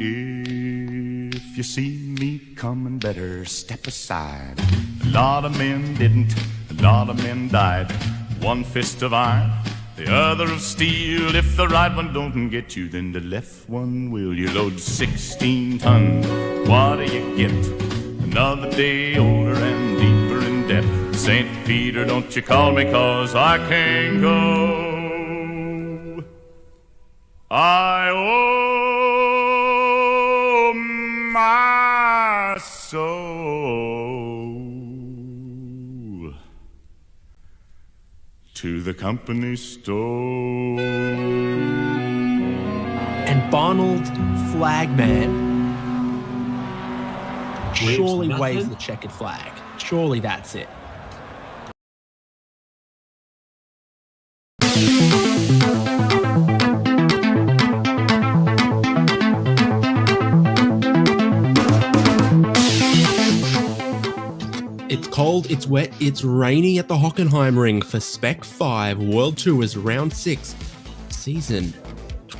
If you see me coming, better step aside. A lot of men didn't, a lot of men died. One fist of iron, the other of steel. If the right one don't get you, then the left one will. You load 16 tons, what do you get? Another day older and deeper in debt. St. Peter, don't you call me, 'cause I can't go. I owe my soul to the company store. And Barnold Flagman surely waves the checkered flag. Surely that's it. It's cold, it's wet, it's rainy at the Hockenheimring for Spec-5 World Tours Round 6, Season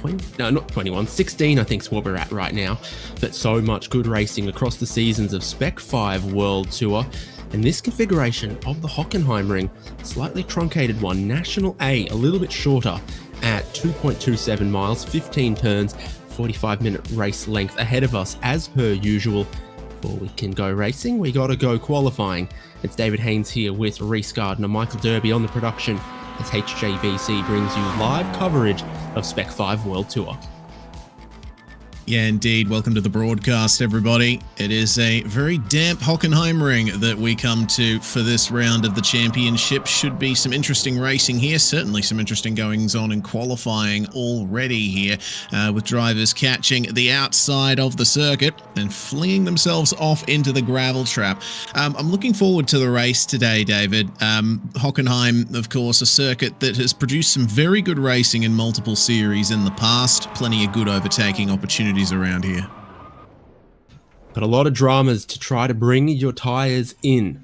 16 I think is what we're at right now. But so much good racing across the seasons of Spec-5 World Tour. And this configuration of the Hockenheimring, slightly truncated one, National A, a little bit shorter at 2.27 miles, 15 turns, 45-minute race length ahead of us as per usual. Before we can go racing, we got to go qualifying. It's David Haynes here with Reese Gardner, Michael Derby on the production as HJBC brings you live coverage of Spec-5 World Tour. Yeah, indeed. Welcome to the broadcast, everybody. It is a very damp Hockenheimring that we come to for this round of the championship. Should be some interesting racing here. Certainly some interesting goings on in qualifying already here, with drivers catching the outside of the circuit and flinging themselves off into the gravel trap. I'm looking forward to the race today, David. Hockenheim, of course, a circuit that has produced some very good racing in multiple series in the past. Plenty of good overtaking opportunities around here. But a lot of dramas to try to bring your tyres in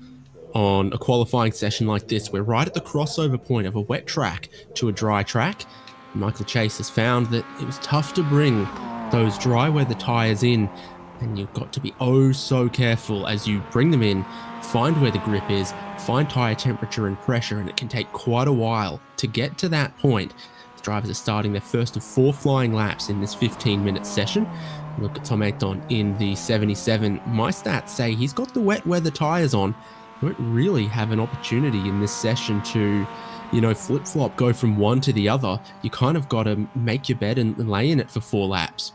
on a qualifying session like this. We're right at the crossover point of a wet track to a dry track. Michael Chase has found that it was tough to bring those dry weather tyres in, and you've got to be oh so careful as you bring them in, find where the grip is, find tyre temperature and pressure, and it can take quite a while to get to that point. Drivers are starting their first of 4 flying laps in this 15-minute session. Look at Tom Ayton in the 77. My stats say he's got the wet weather tyres on. You don't really have an opportunity in this session to, flip-flop, go from one to the other. You kind of got to make your bed and lay in it for 4 laps.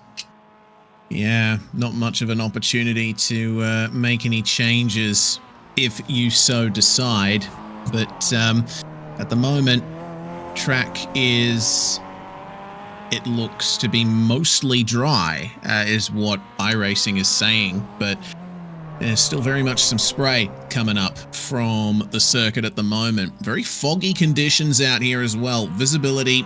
Yeah, not much of an opportunity to make any changes if you so decide. But at the moment, track it looks to be mostly dry, is what iRacing is saying, but there's still very much some spray coming up from the circuit at the moment. Very foggy conditions out here as well. Visibility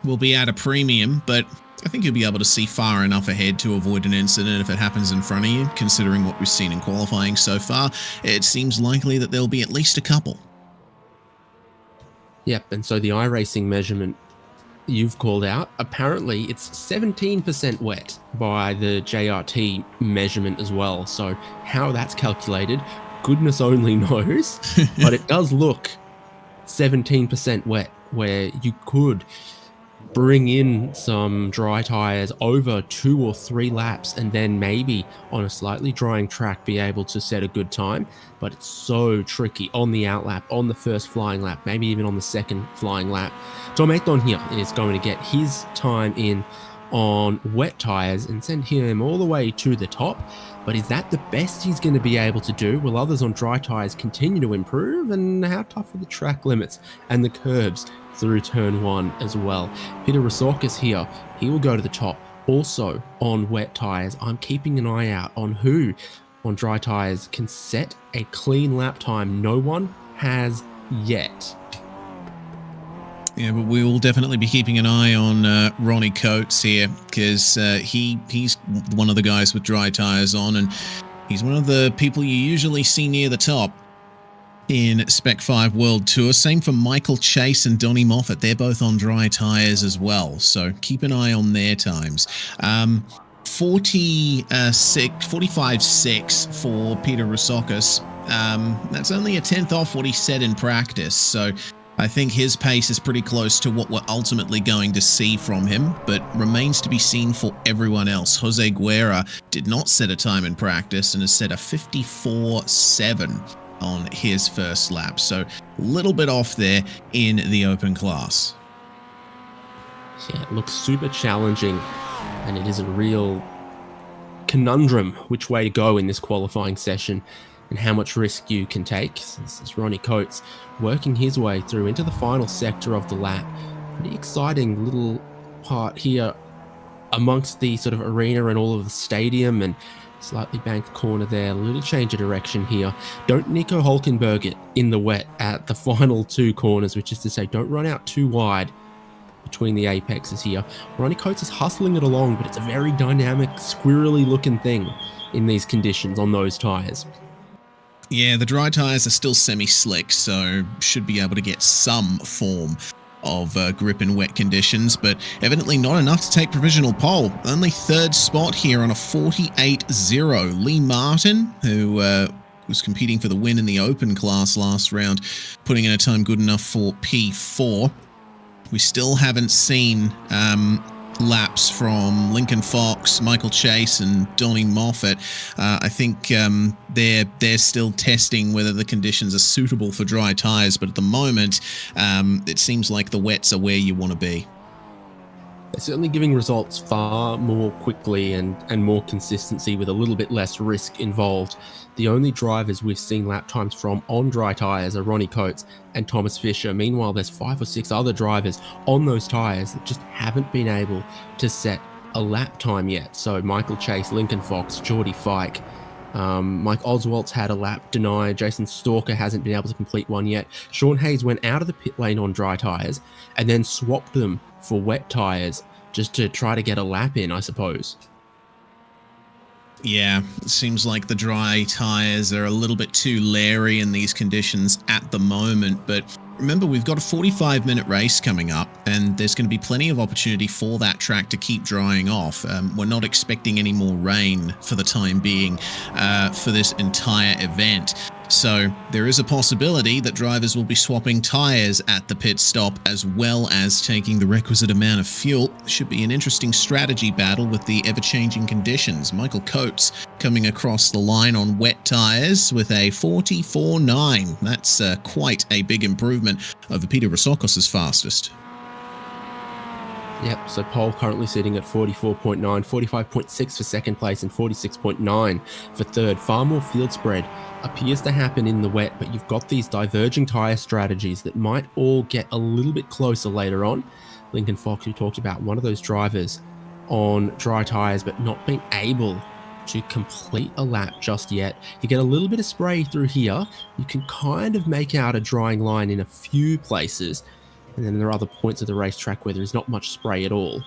will be at a premium, but I think you'll be able to see far enough ahead to avoid an incident if it happens in front of you. Considering what we've seen in qualifying so far, it seems likely that there'll be at least a couple. Yep, and so the iRacing measurement you've called out, apparently it's 17% wet by the JRT measurement as well. So how that's calculated, goodness only knows, but it does look 17% wet, where you could bring in some dry tyres over 2 or 3 laps and then maybe on a slightly drying track be able to set a good time. But it's so tricky on the outlap, on the first flying lap, maybe even on the second flying lap. Tom Ayton here is going to get his time in on wet tyres and send him all the way to the top. But is that the best he's going to be able to do? Will others on dry tyres continue to improve? And how tough are the track limits and the curbs through turn 1 as well? Peter Rasakis here, he will go to the top. Also on wet tyres, I'm keeping an eye out on who on dry tyres can set a clean lap time. No one has yet. Yeah, but we will definitely be keeping an eye on Ronnie Coates here, because he's one of the guys with dry tyres on, and he's one of the people you usually see near the top in Spec-5 World Tour. Same for Michael Chase and Donnie Moffat. They're both on dry tyres as well, so keep an eye on their times. 45.6 for Peter Rosokis. That's only a tenth off what he said in practice, so I think his pace is pretty close to what we're ultimately going to see from him, but remains to be seen for everyone else. Jose Guerra did not set a time in practice and has set a 54.7 on his first lap, so a little bit off there in the open class. Yeah, it looks super challenging, and it is a real conundrum which way to go in this qualifying session and how much risk you can take. This is Ronnie Coates working his way through into the final sector of the lap. Pretty exciting little part here amongst the sort of arena and all of the stadium, and slightly banked corner there. A little change of direction here. Don't Nico Hulkenberg it in the wet at the final two corners, which is to say don't run out too wide between the apexes here. Ronnie Coates is hustling it along, but it's a very dynamic, squirrely looking thing in these conditions on those tyres. Yeah, the dry tyres are still semi-slick, so should be able to get some form of grip in wet conditions, but evidently not enough to take provisional pole. Only third spot here on a 48.0. Lee Martin, who was competing for the win in the open class last round, putting in a time good enough for P4. We still haven't seen laps from Lincoln Fox, Michael Chase, and Donnie Moffat. I think they're still testing whether the conditions are suitable for dry tyres, but at the moment, it seems like the wets are where you want to be. They're certainly giving results far more quickly and more consistency with a little bit less risk involved. The only drivers we've seen lap times from on dry tyres are Ronnie Coates and Thomas Fisher. Meanwhile, there's 5 or 6 other drivers on those tyres that just haven't been able to set a lap time yet. So Michael Chase, Lincoln Fox, Geordie Fike, Mike Oswald's had a lap denied. Jason Stalker hasn't been able to complete one yet. Sean Hayes went out of the pit lane on dry tyres and then swapped them for wet tyres just to try to get a lap in, I suppose. Yeah, it seems like the dry tyres are a little bit too leery in these conditions at the moment, but remember, we've got a 45-minute race coming up, and there's going to be plenty of opportunity for that track to keep drying off. We're not expecting any more rain for the time being for this entire event. So there is a possibility that drivers will be swapping tyres at the pit stop as well as taking the requisite amount of fuel. Should be an interesting strategy battle with the ever-changing conditions. Michael Coates coming across the line on wet tyres with a 44.9. That's quite a big improvement over Peter Rosokos' fastest. Yep, so pole currently sitting at 44.9, 45.6 for second place, and 46.9 for third. Far more field spread appears to happen in the wet, but you've got these diverging tyre strategies that might all get a little bit closer later on. Lincoln Fox, who talked about one of those drivers on dry tyres, but not being able to complete a lap just yet. You get a little bit of spray through here. You can kind of make out a drying line in a few places. And then there are other points of the racetrack where there's not much spray at all.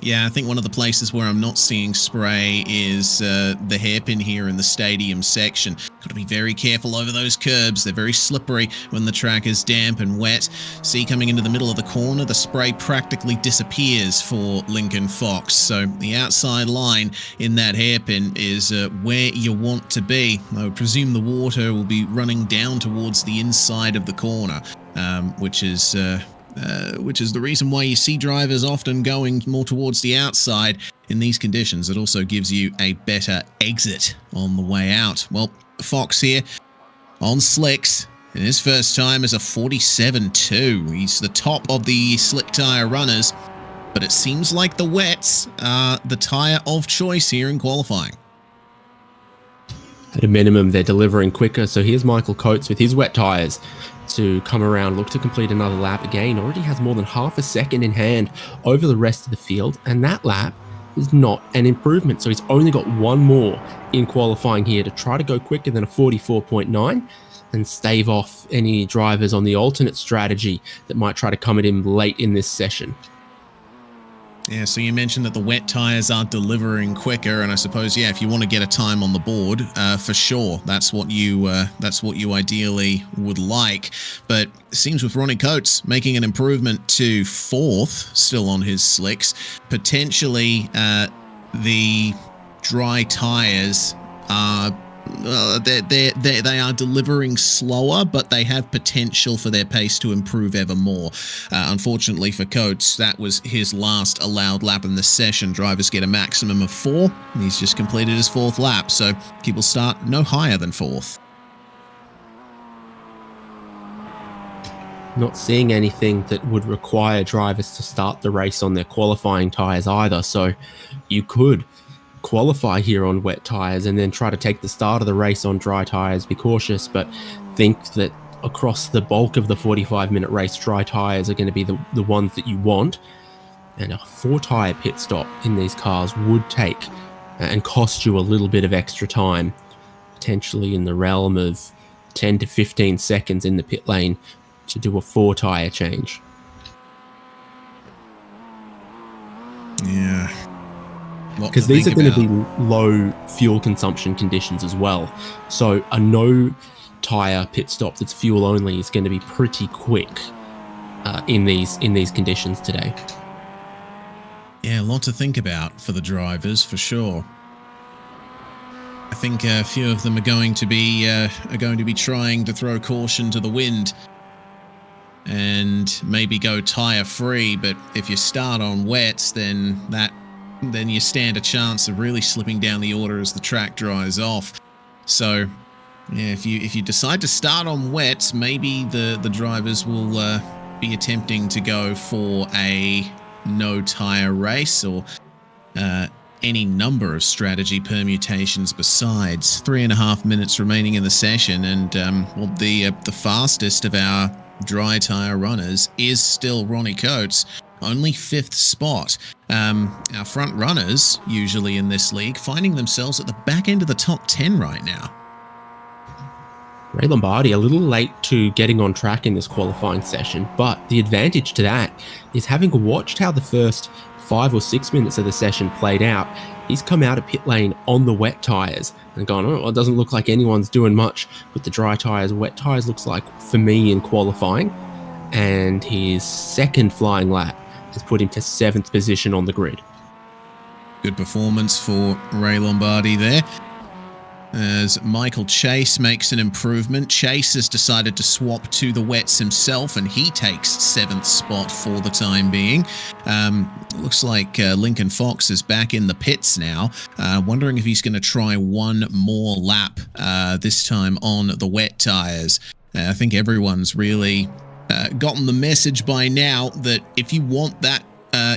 Yeah, I think one of the places where I'm not seeing spray is the hairpin here in the stadium section. Got to be very careful over those curbs. They're very slippery when the track is damp and wet. See, coming into the middle of the corner, the spray practically disappears for Lincoln Fox. So the outside line in that hairpin is where you want to be. I would presume the water will be running down towards the inside of the corner, which is the reason why you see drivers often going more towards the outside in these conditions. It also gives you a better exit on the way out. Well, Fox here on slicks in his first time as a 47.2. He's the top of the slick tyre runners, but it seems like the wets are the tyre of choice here in qualifying. At a minimum, they're delivering quicker. So here's Michael Coates with his wet tyres to come around, look to complete another lap. Again, already has more than half a second in hand over the rest of the field, and that lap is not an improvement. So he's only got one more in qualifying here to try to go quicker than a 44.9 and stave off any drivers on the alternate strategy that might try to come at him late in this session. Yeah, so you mentioned that the wet tires are delivering quicker, and I suppose, yeah, if you want to get a time on the board, for sure, that's what you ideally would like. But it seems with Ronnie Coates making an improvement to 4th, still on his slicks, potentially the dry tires are. They are delivering slower, but they have potential for their pace to improve ever more. Unfortunately for Coates, that was his last allowed lap in the session. Drivers get a maximum of 4. He's just completed his 4th lap, so he will start no higher than 4th. Not seeing anything that would require drivers to start the race on their qualifying tyres either, so you could qualify here on wet tyres and then try to take the start of the race on dry tyres. Be cautious, but think that across the bulk of the 45-minute race, dry tyres are going to be the ones that you want, and a 4-tyre pit stop in these cars would take and cost you a little bit of extra time, potentially in the realm of 10 to 15 seconds in the pit lane to do a 4-tyre change. Yeah. Because these are going to be low fuel consumption conditions as well. So a no tyre pit stop that's fuel only is going to be pretty quick in these conditions today. Yeah, a lot to think about for the drivers, for sure. I think a few of them are going to be trying to throw caution to the wind and maybe go tyre free. But if you start on wets, then you stand a chance of really slipping down the order as the track dries off. So, yeah, if you decide to start on wets, maybe the drivers will be attempting to go for a no tyre race or any number of strategy permutations besides. 3.5 minutes remaining in the session, and the fastest of our dry tyre runners is still Ronnie Coates. Only 5th spot. Our front runners, usually in this league, finding themselves at the back end of the top 10 right now. Ray Lombardi a little late to getting on track in this qualifying session, but the advantage to that is having watched how the first 5 or 6 minutes of the session played out, he's come out of pit lane on the wet tyres and gone, oh, it doesn't look like anyone's doing much with the dry tyres. Wet tyres looks like for me in qualifying, and his second flying lap has put him to 7th position on the grid. Good performance for Ray Lombardi there. As Michael Chase makes an improvement, Chase has decided to swap to the wets himself, and he takes 7th spot for the time being. Looks like Lincoln Fox is back in the pits now, wondering if he's going to try one more lap, this time on the wet tyres. I think everyone's really gotten the message by now that if you want that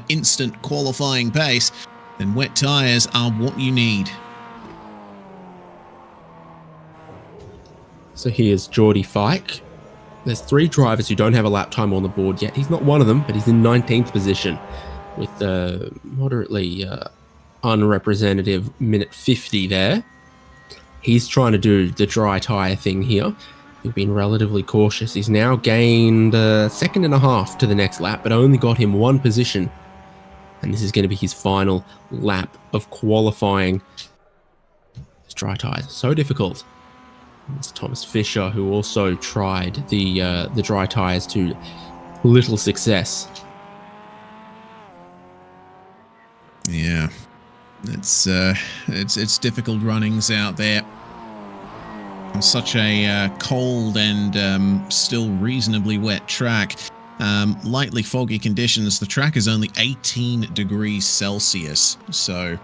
instant qualifying pace, then wet tyres are what you need. So here's Geordie Fike. There's 3 drivers who don't have a lap time on the board yet. He's not one of them, but he's in 19th position with a moderately unrepresentative minute 50 there. He's trying to do the dry tyre thing here. He's been relatively cautious. He's now gained a second and a half to the next lap, but only got him 1 position. And this is going to be his final lap of qualifying. It's dry tyres, so difficult. It's Thomas Fisher, who also tried the dry tyres to little success. Yeah, it's difficult runnings out there. On such a cold and still reasonably wet track. Lightly foggy conditions. The track is only 18 degrees Celsius, so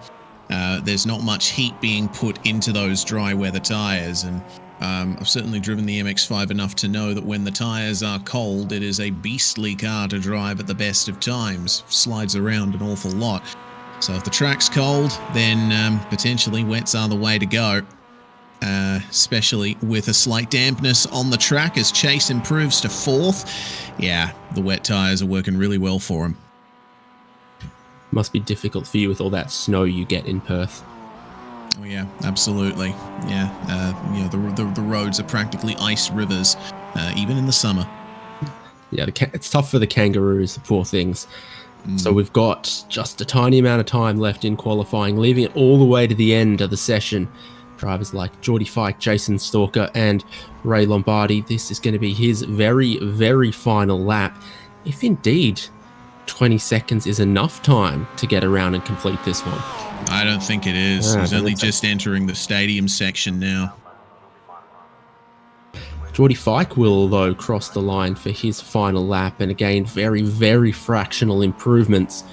there's not much heat being put into those dry weather tyres, and I've certainly driven the MX-5 enough to know that when the tyres are cold, it is a beastly car to drive at the best of times. Slides around an awful lot. So if the track's cold, then potentially wets are the way to go. Especially with a slight dampness on the track as Chase improves to 4th. Yeah, the wet tyres are working really well for him. Must be difficult for you with all that snow you get in Perth. Oh yeah, absolutely. Yeah, the roads are practically ice rivers, even in the summer. Yeah, it's tough for the kangaroos, the poor things. So we've got just a tiny amount of time left in qualifying, leaving it all the way to the end of the session. Drivers like Geordie Fike, Jason Stalker, and Ray Lombardi. This is going to be his very, very final lap. If indeed 20 seconds is enough time to get around and complete this one. I don't think it is. He's only just entering the stadium section now. Geordie Fike will, though, cross the line for his final lap, and again, very, very fractional improvements.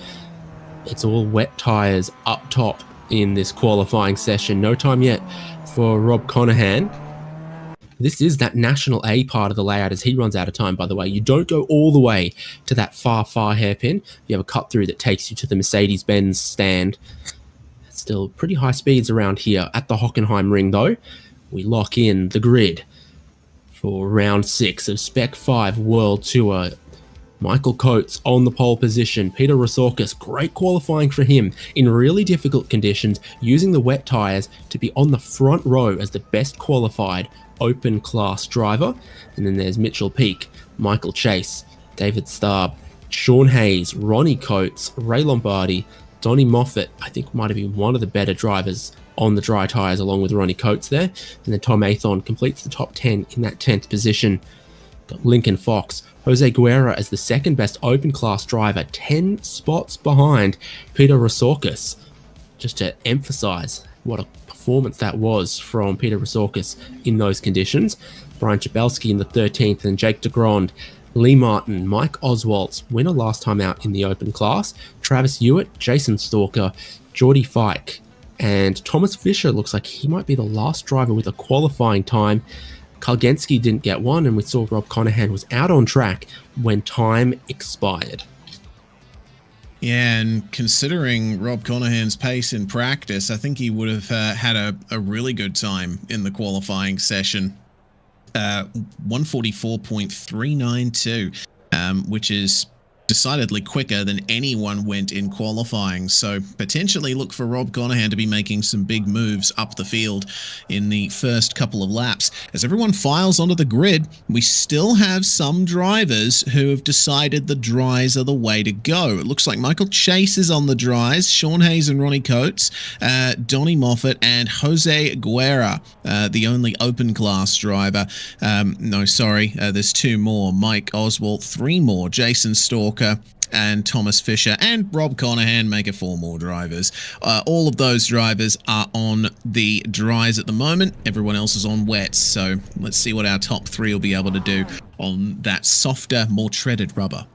It's all wet tyres up top in this qualifying session. No time yet for Rob Conahan. This is that National A part of the layout as he runs out of time, by the way. You don't go all the way to that far hairpin. You have a cut through that takes you to the Mercedes-Benz stand. Still pretty high speeds around here at the Hockenheim Ring, though. We lock in the grid for round 6 of Spec-5 World Tour. Michael Coates on the pole position. Peter Rosorkis, great qualifying for him in really difficult conditions, using the wet tyres to be on the front row as the best qualified open class driver. And then there's Mitchell Peake, Michael Chase, David Starb, Sean Hayes, Ronnie Coates, Ray Lombardi, Donnie Moffat, I think might have been one of the better drivers on the dry tyres along with Ronnie Coates there. And then Tom Athon completes the top 10 in that 10th position. Got Lincoln Fox, Jose Guerra as the second best open class driver, 10 spots behind Peter Rosorkis. Just to emphasise what a performance that was from Peter Rosorkis in those conditions. Brian Chabelski in the 13th and Jake DeGrond, Lee Martin, Mike Oswaltz, winner last time out in the open class, Travis Hewitt, Jason Stalker, Geordie Fike, and Thomas Fisher looks like he might be the last driver with a qualifying time. Kalgenski didn't get one, and we saw Rob Conahan was out on track when time expired. Yeah, and considering Rob Conahan's pace in practice, I think he would have had a really good time in the qualifying session. 144.392, which is decidedly quicker than anyone went in qualifying. So potentially look for Rob Conahan to be making some big moves up the field in the first couple of laps. As everyone files onto the grid, we still have some drivers who have decided the dries are the way to go. It looks like Michael Chase is on the dries, Sean Hayes and Ronnie Coates, Donnie Moffat and Jose Guerra, the only open class driver. There's 2 more. Mike Oswald, 3 more. Jason Stalker and Thomas Fisher, and Rob Conahan make it 4 more drivers. All of those drivers are on the dries at the moment. Everyone else is on wets. So let's see what our top 3 will be able to do on that softer, more treaded rubber.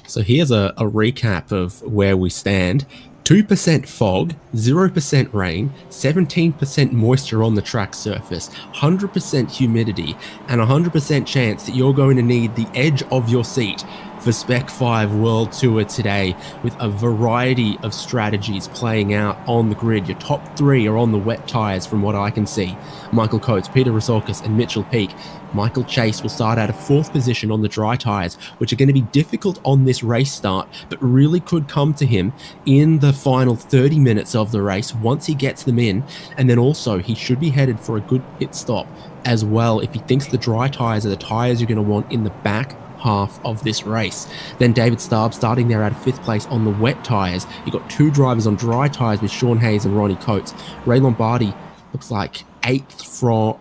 So here's a recap of where we stand. 2% fog, 0% rain, 17% moisture on the track surface, 100% humidity, and 100% chance that you're going to need the edge of your seat for Spec-5 World Tour today, with a variety of strategies playing out on the grid. Your top 3 are on the wet tyres from what I can see. Michael Coates, Peter Rosorkis, and Mitchell Peake. Michael Chase will start out of 4th position on the dry tyres, which are going to be difficult on this race start, but really could come to him in the final 30 minutes of the race once he gets them in. And then also, he should be headed for a good pit stop as well if he thinks the dry tyres are the tyres you're going to want in the back half of this race. Then David Starb starting there out of 5th place on the wet tyres. You've got 2 drivers on dry tyres with Sean Hayes and Ronnie Coates. Ray Lombardi looks like 8th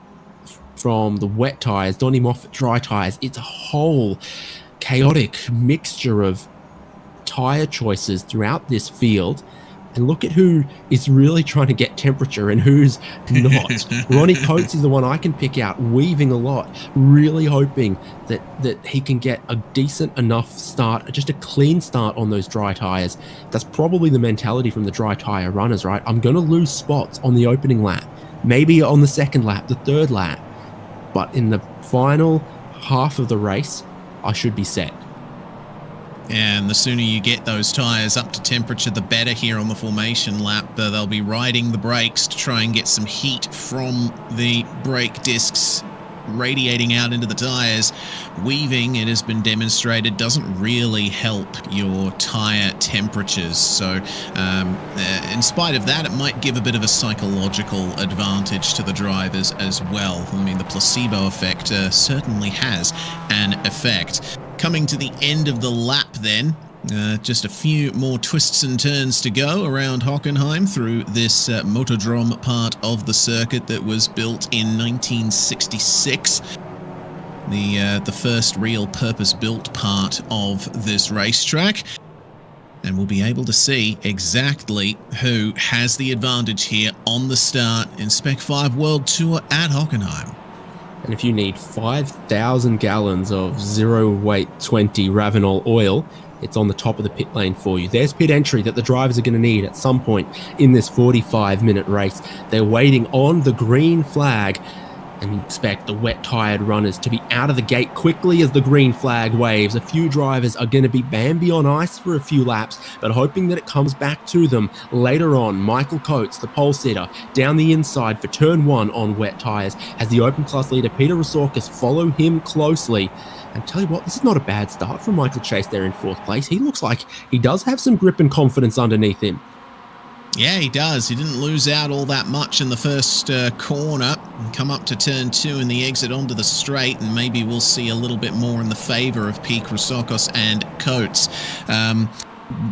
from the wet tyres. Donnie Moffat dry tyres. It's a whole chaotic mixture of tyre choices throughout this field. And look at who is really trying to get temperature and who's not. Ronnie Coates is the one I can pick out, weaving a lot, really hoping that he can get a decent enough start, just a clean start on those dry tyres. That's probably the mentality from the dry tyre runners, right? I'm going to lose spots on the opening lap, maybe on the 2nd lap, the 3rd lap. But in the final half of the race, I should be set. And the sooner you get those tyres up to temperature, the better here on the formation lap. They'll be riding the brakes to try and get some heat from the brake discs radiating out into the tyres. Weaving, it has been demonstrated, doesn't really help your tyre temperatures. So in spite of that, it might give a bit of a psychological advantage to the drivers as well. I mean, the placebo effect certainly has an effect. Coming to the end of the lap then, Just a few more twists and turns to go around Hockenheim through this motordrome part of the circuit that was built in 1966. The first real purpose-built part of this racetrack. And we'll be able to see exactly who has the advantage here on the start in Spec-5 World Tour at Hockenheim. And if you need 5,000 gallons of zero-weight 20 Ravenol oil, it's on the top of the pit lane for you. There's pit entry that the drivers are going to need at some point in this 45-minute race. They're waiting on the green flag, and you expect the wet-tired runners to be out of the gate quickly as the green flag waves. A few drivers are going to be Bambi on ice for a few laps, but hoping that it comes back to them later on. Michael Coates, the pole sitter, down the inside for turn 1 on wet tyres, as the open class leader Peter Rosorkis follow him closely. And tell you what, this is not a bad start for Michael Chase there in 4th place. He looks like he does have some grip and confidence underneath him. Yeah, he does. He didn't lose out all that much in the first corner and come up to turn 2 in the exit onto the straight, and maybe we'll see a little bit more in the favour of Pete Rosorkis and Coates.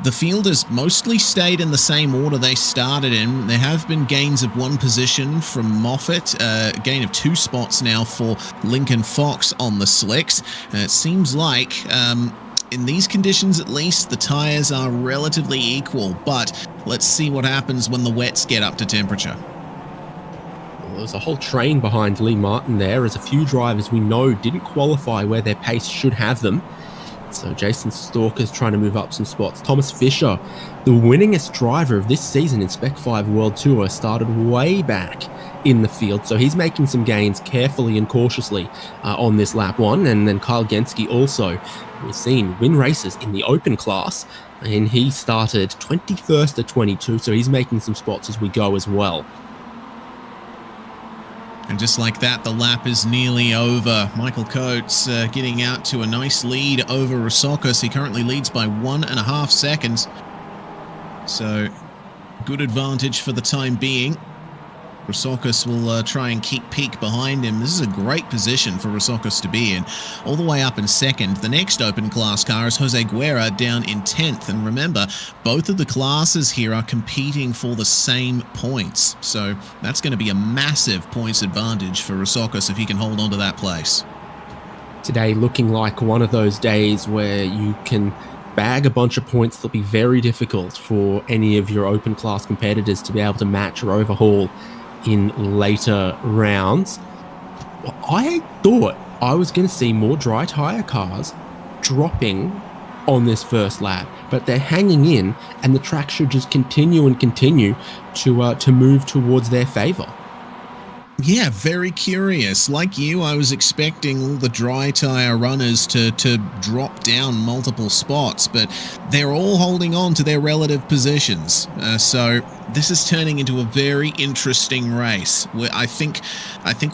The field has mostly stayed in the same order they started in. There have been gains of 1 position from Moffat, a gain of 2 spots now for Lincoln Fox on the slicks. It seems like, in these conditions at least, the tyres are relatively equal, but let's see what happens when the wets get up to temperature. Well, there's a whole train behind Lee Martin there, as a few drivers we know didn't qualify where their pace should have them. So Jason Stalker's trying to move up some spots. Thomas Fisher, the winningest driver of this season in Spec-5 World Tour, started way back in the field. So he's making some gains carefully and cautiously on this lap 1. And then Kyle Genske also, we've seen win races in the open class, and he started 21st to 22. So he's making some spots as we go as well. And just like that, the lap is nearly over. Michael Coates getting out to a nice lead over Rosorkis. He currently leads by 1.5 seconds. So, good advantage for the time being. Rosorkis will try and keep Peak behind him. This is a great position for Rosorkis to be in. All the way up in 2nd. The next open class car is Jose Guerra down in 10th. And remember, both of the classes here are competing for the same points. So that's going to be a massive points advantage for Rosorkis if he can hold on to that place. Today looking like one of those days where you can bag a bunch of points that'll be very difficult for any of your open class competitors to be able to match or overhaul in later rounds. I thought I was going to see more dry tyre cars dropping on this first lap, but they're hanging in, and the track should just continue and continue to move towards their favour. Yeah, very curious. Like you, I was expecting all the dry tyre runners to drop down multiple spots, but they're all holding on to their relative positions. So this is turning into a very interesting race, where I think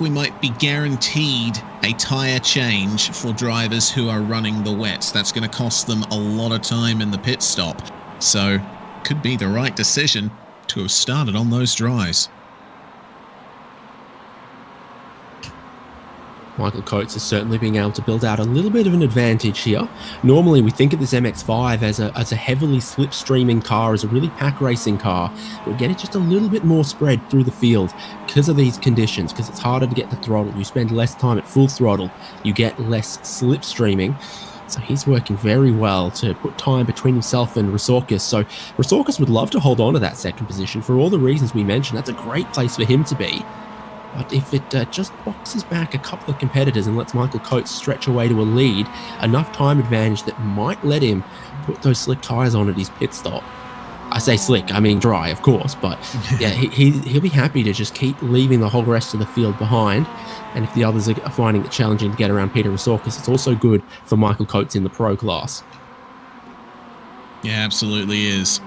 we might be guaranteed a tyre change for drivers who are running the wets. That's going to cost them a lot of time in the pit stop. So could be the right decision to have started on those dries. Michael Coates is certainly being able to build out a little bit of an advantage here. Normally, we think of this MX-5 as a heavily slipstreaming car, as a really pack racing car. We get it just a little bit more spread through the field because of these conditions, because it's harder to get the throttle. You spend less time at full throttle. You get less slipstreaming. So he's working very well to put time between himself and Rosorkis. So Rosorkis would love to hold on to that 2nd position for all the reasons we mentioned. That's a great place for him to be. But if it just boxes back a couple of competitors and lets Michael Coates stretch away to a lead, enough time advantage that might let him put those slick tyres on at his pit stop. I say slick, I mean dry, of course, but yeah, he'll be happy to just keep leaving the whole rest of the field behind. And if the others are finding it challenging to get around Peter Rosorkis, it's also good for Michael Coates in the pro class. Yeah, absolutely is.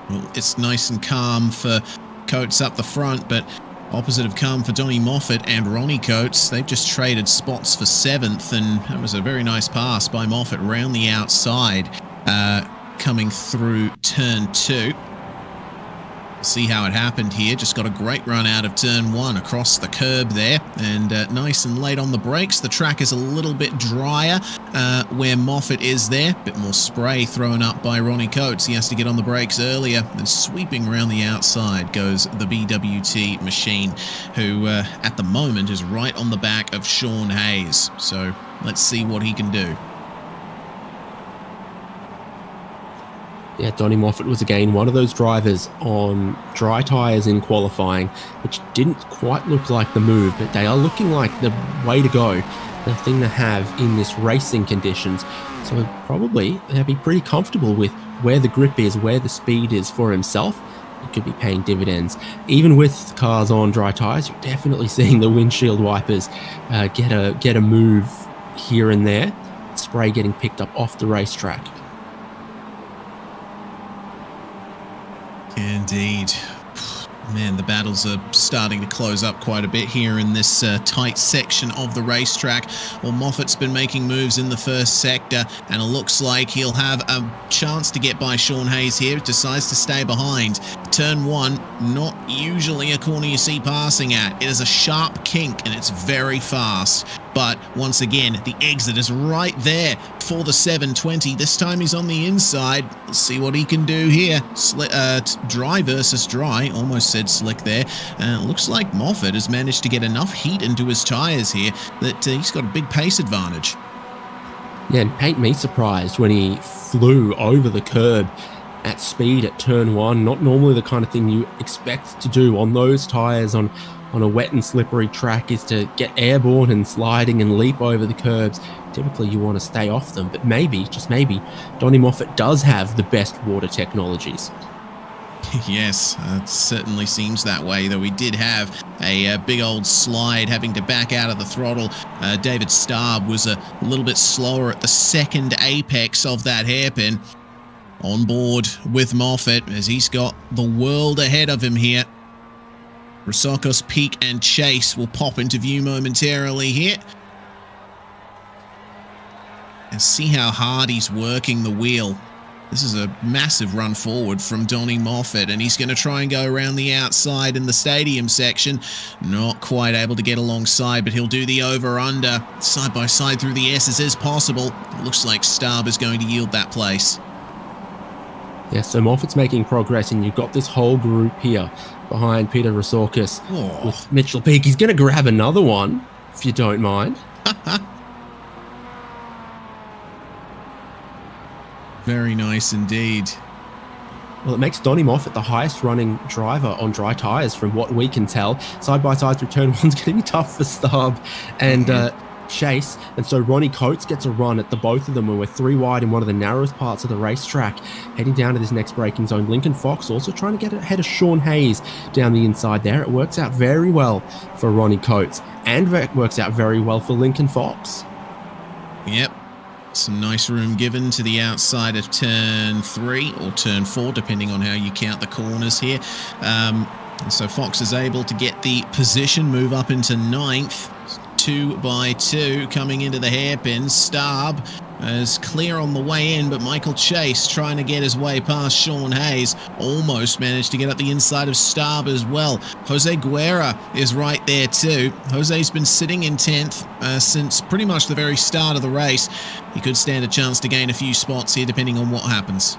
Well, it's nice and calm for Coates up the front, but opposite of calm for Donnie Moffat and Ronnie Coates. They've just traded spots for 7th, and that was a very nice pass by Moffat round the outside, coming through turn 2. See how it happened here. Just got a great run out of turn 1 across the curb there, and nice and late on the brakes. The track is a little bit drier where Moffat is there. Bit more spray thrown up by Ronnie Coates. He has to get on the brakes earlier, and sweeping around the outside goes the BWT machine, who at the moment is right on the back of Sean Hayes. So let's see what he can do. Yeah, Donnie Moffat was again one of those drivers on dry tyres in qualifying, which didn't quite look like the move, but they are looking like the way to go, the thing to have in this racing conditions. So probably they'll be pretty comfortable with where the grip is, where the speed is for himself. It could be paying dividends. Even with cars on dry tyres, you're definitely seeing the windshield wipers get a move here and there. Spray getting picked up off the racetrack. Indeed. Man, the battles are starting to close up quite a bit here in this tight section of the racetrack. Well, Moffat's been making moves in the first sector, and it looks like he'll have a chance to get by Sean Hayes here. Decides to stay behind. Turn 1, not usually a corner you see passing at. It is a sharp kink, and it's very fast. But once again, the exit is right there for the 720. This time he's on the inside. Let's see what he can do here. Dry versus dry. Almost said slick there. Looks like Moffat has managed to get enough heat into his tyres here that he's got a big pace advantage. Yeah, and paint me surprised when he flew over the curb at speed at turn 1. Not normally the kind of thing you expect to do on those tyres on a wet and slippery track, is to get airborne and sliding and leap over the curbs. Typically you want to stay off them, but maybe, just maybe, Donnie Moffat does have the best water technologies. Yes, it certainly seems that way, though we did have a big old slide having to back out of the throttle. David Starb was a little bit slower at the second apex of that hairpin. On board with Moffat as he's got the world ahead of him here. Rosokos, Peak and Chase will pop into view momentarily here. And see how hard he's working the wheel. This is a massive run forward from Donnie Moffat, and he's going to try and go around the outside in the stadium section. Not quite able to get alongside, but he'll do the over-under. Side by side through the S's is possible. It looks like Starb is going to yield that place. Yeah, so Moffat's making progress, and you've got this whole group here behind Peter Rosokos with Mitchell Peak. He's going to grab another one, if you don't mind. Very nice indeed. Well, it makes Donnie Moffat the highest running driver on dry tyres from what we can tell. Side by side through turn 1's going to be tough for Starb and Chase. And so Ronnie Coates gets a run at the both of them when we're 3 wide in one of the narrowest parts of the racetrack. Heading down to this next braking zone. Lincoln Fox also trying to get ahead of Sean Hayes down the inside there. It works out very well for Ronnie Coates, and it works out very well for Lincoln Fox. Yep. Some nice room given to the outside of turn 3 or turn 4, depending on how you count the corners here. And so Fox is able to get the position, move up into 9th. 2 by 2 coming into the hairpin. Starb is clear on the way in, but Michael Chase trying to get his way past Sean Hayes. Almost managed to get up the inside of Starb as well. Jose Guerra is right there too. Jose's been sitting in 10th since pretty much the very start of the race. He could stand a chance to gain a few spots here depending on what happens.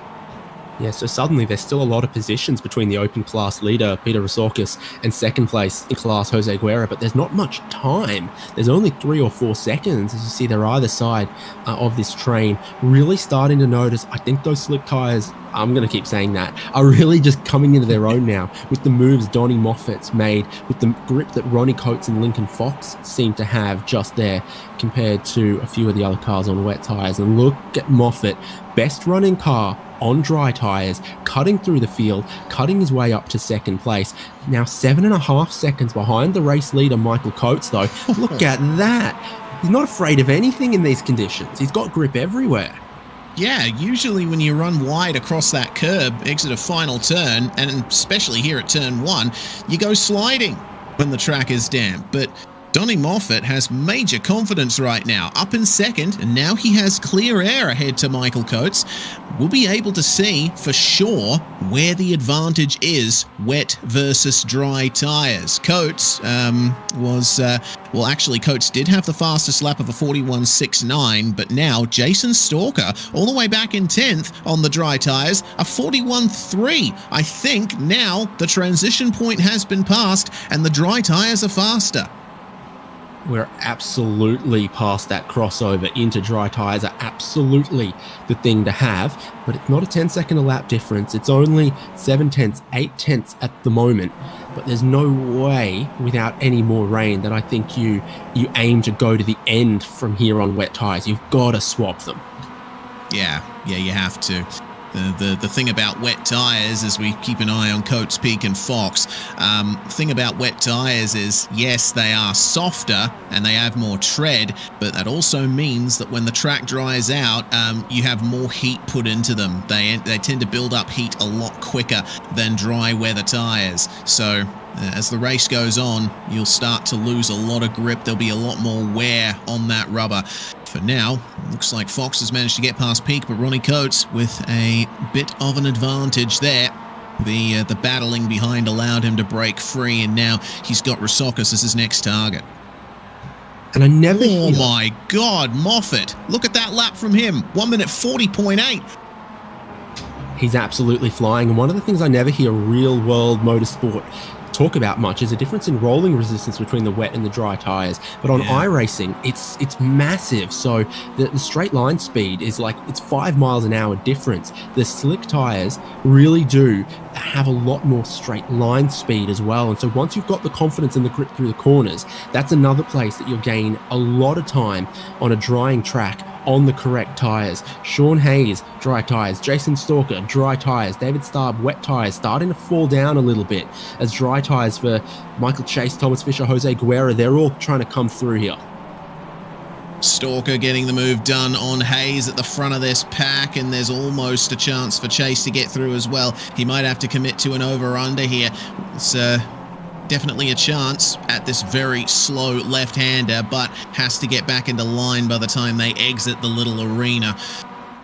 Yeah, so suddenly there's still a lot of positions between the open class leader, Peter Rosokos, and second place in class, Jose Guerra, but there's not much time. There's only 3 or 4 seconds as you see they're either side of this train. Really starting to notice, I think those slick tyres, I'm going to keep saying that, are really just coming into their own now with the moves Donnie Moffat's made, with the grip that Ronnie Coates and Lincoln Fox seem to have just there compared to a few of the other cars on wet tyres. And look at Moffat, best running car on dry tyres, cutting through the field, cutting his way up to second place. Now 7.5 seconds behind the race leader, Michael Coates, though. Look at that. He's not afraid of anything in these conditions. He's got grip everywhere. Yeah, usually when you run wide across that curb, exit a final turn, and especially here at turn 1, you go sliding when the track is damp. But Donnie Moffat has major confidence right now, up in second, and now he has clear air ahead to Michael Coates. We'll be able to see for sure where the advantage is, wet versus dry tyres. Coates Coates did have the fastest lap of a 41.69, but now Jason Stalker, all the way back in 10th on the dry tyres, a 41.3. I think now the transition point has been passed and the dry tyres are faster. We're absolutely past that crossover into dry tyres are absolutely the thing to have, but it's not a 10-second a lap difference. It's only 7/10, 8/10 at the moment, but there's no way without any more rain that I think you aim to go to the end from here on wet tyres. You've got to swap them. Yeah, you have to. The thing about wet tyres, as we keep an eye on Coates, Peak and Fox, thing about wet tyres is, yes, they are softer and they have more tread, but that also means that when the track dries out, you have more heat put into them. They tend to build up heat a lot quicker than dry weather tyres. So as the race goes on, you'll start to lose a lot of grip. There'll be a lot more wear on that rubber. For now, looks like Fox has managed to get past Peak, but Ronnie Coates with a bit of an advantage there. The battling behind allowed him to break free, and now he's got Rosakis as his next target. And I never... Oh my God, Moffat! Look at that lap from him. 1 minute 40.8. He's absolutely flying, and one of the things I never hear real-world motorsport talk about much is the difference in rolling resistance between the wet and the dry tyres. But on iRacing, it's massive. So the straight line speed is like, it's 5 miles an hour difference. The slick tyres really do have a lot more straight line speed as well. And so once you've got the confidence and the grip through the corners, that's another place that you'll gain a lot of time on a drying track on the correct tyres. Sean Hayes, dry tyres. Jason Stalker, dry tyres. David Starb, wet tyres, starting to fall down a little bit as dry tyres for Michael Chase, Thomas Fisher, Jose Guerra, they're all trying to come through here. Stalker getting the move done on Hayes at the front of this pack, and there's almost a chance for Chase to get through as well. He might have to commit to an over-under here. It's definitely a chance at this very slow left-hander, but has to get back into line by the time they exit the little arena.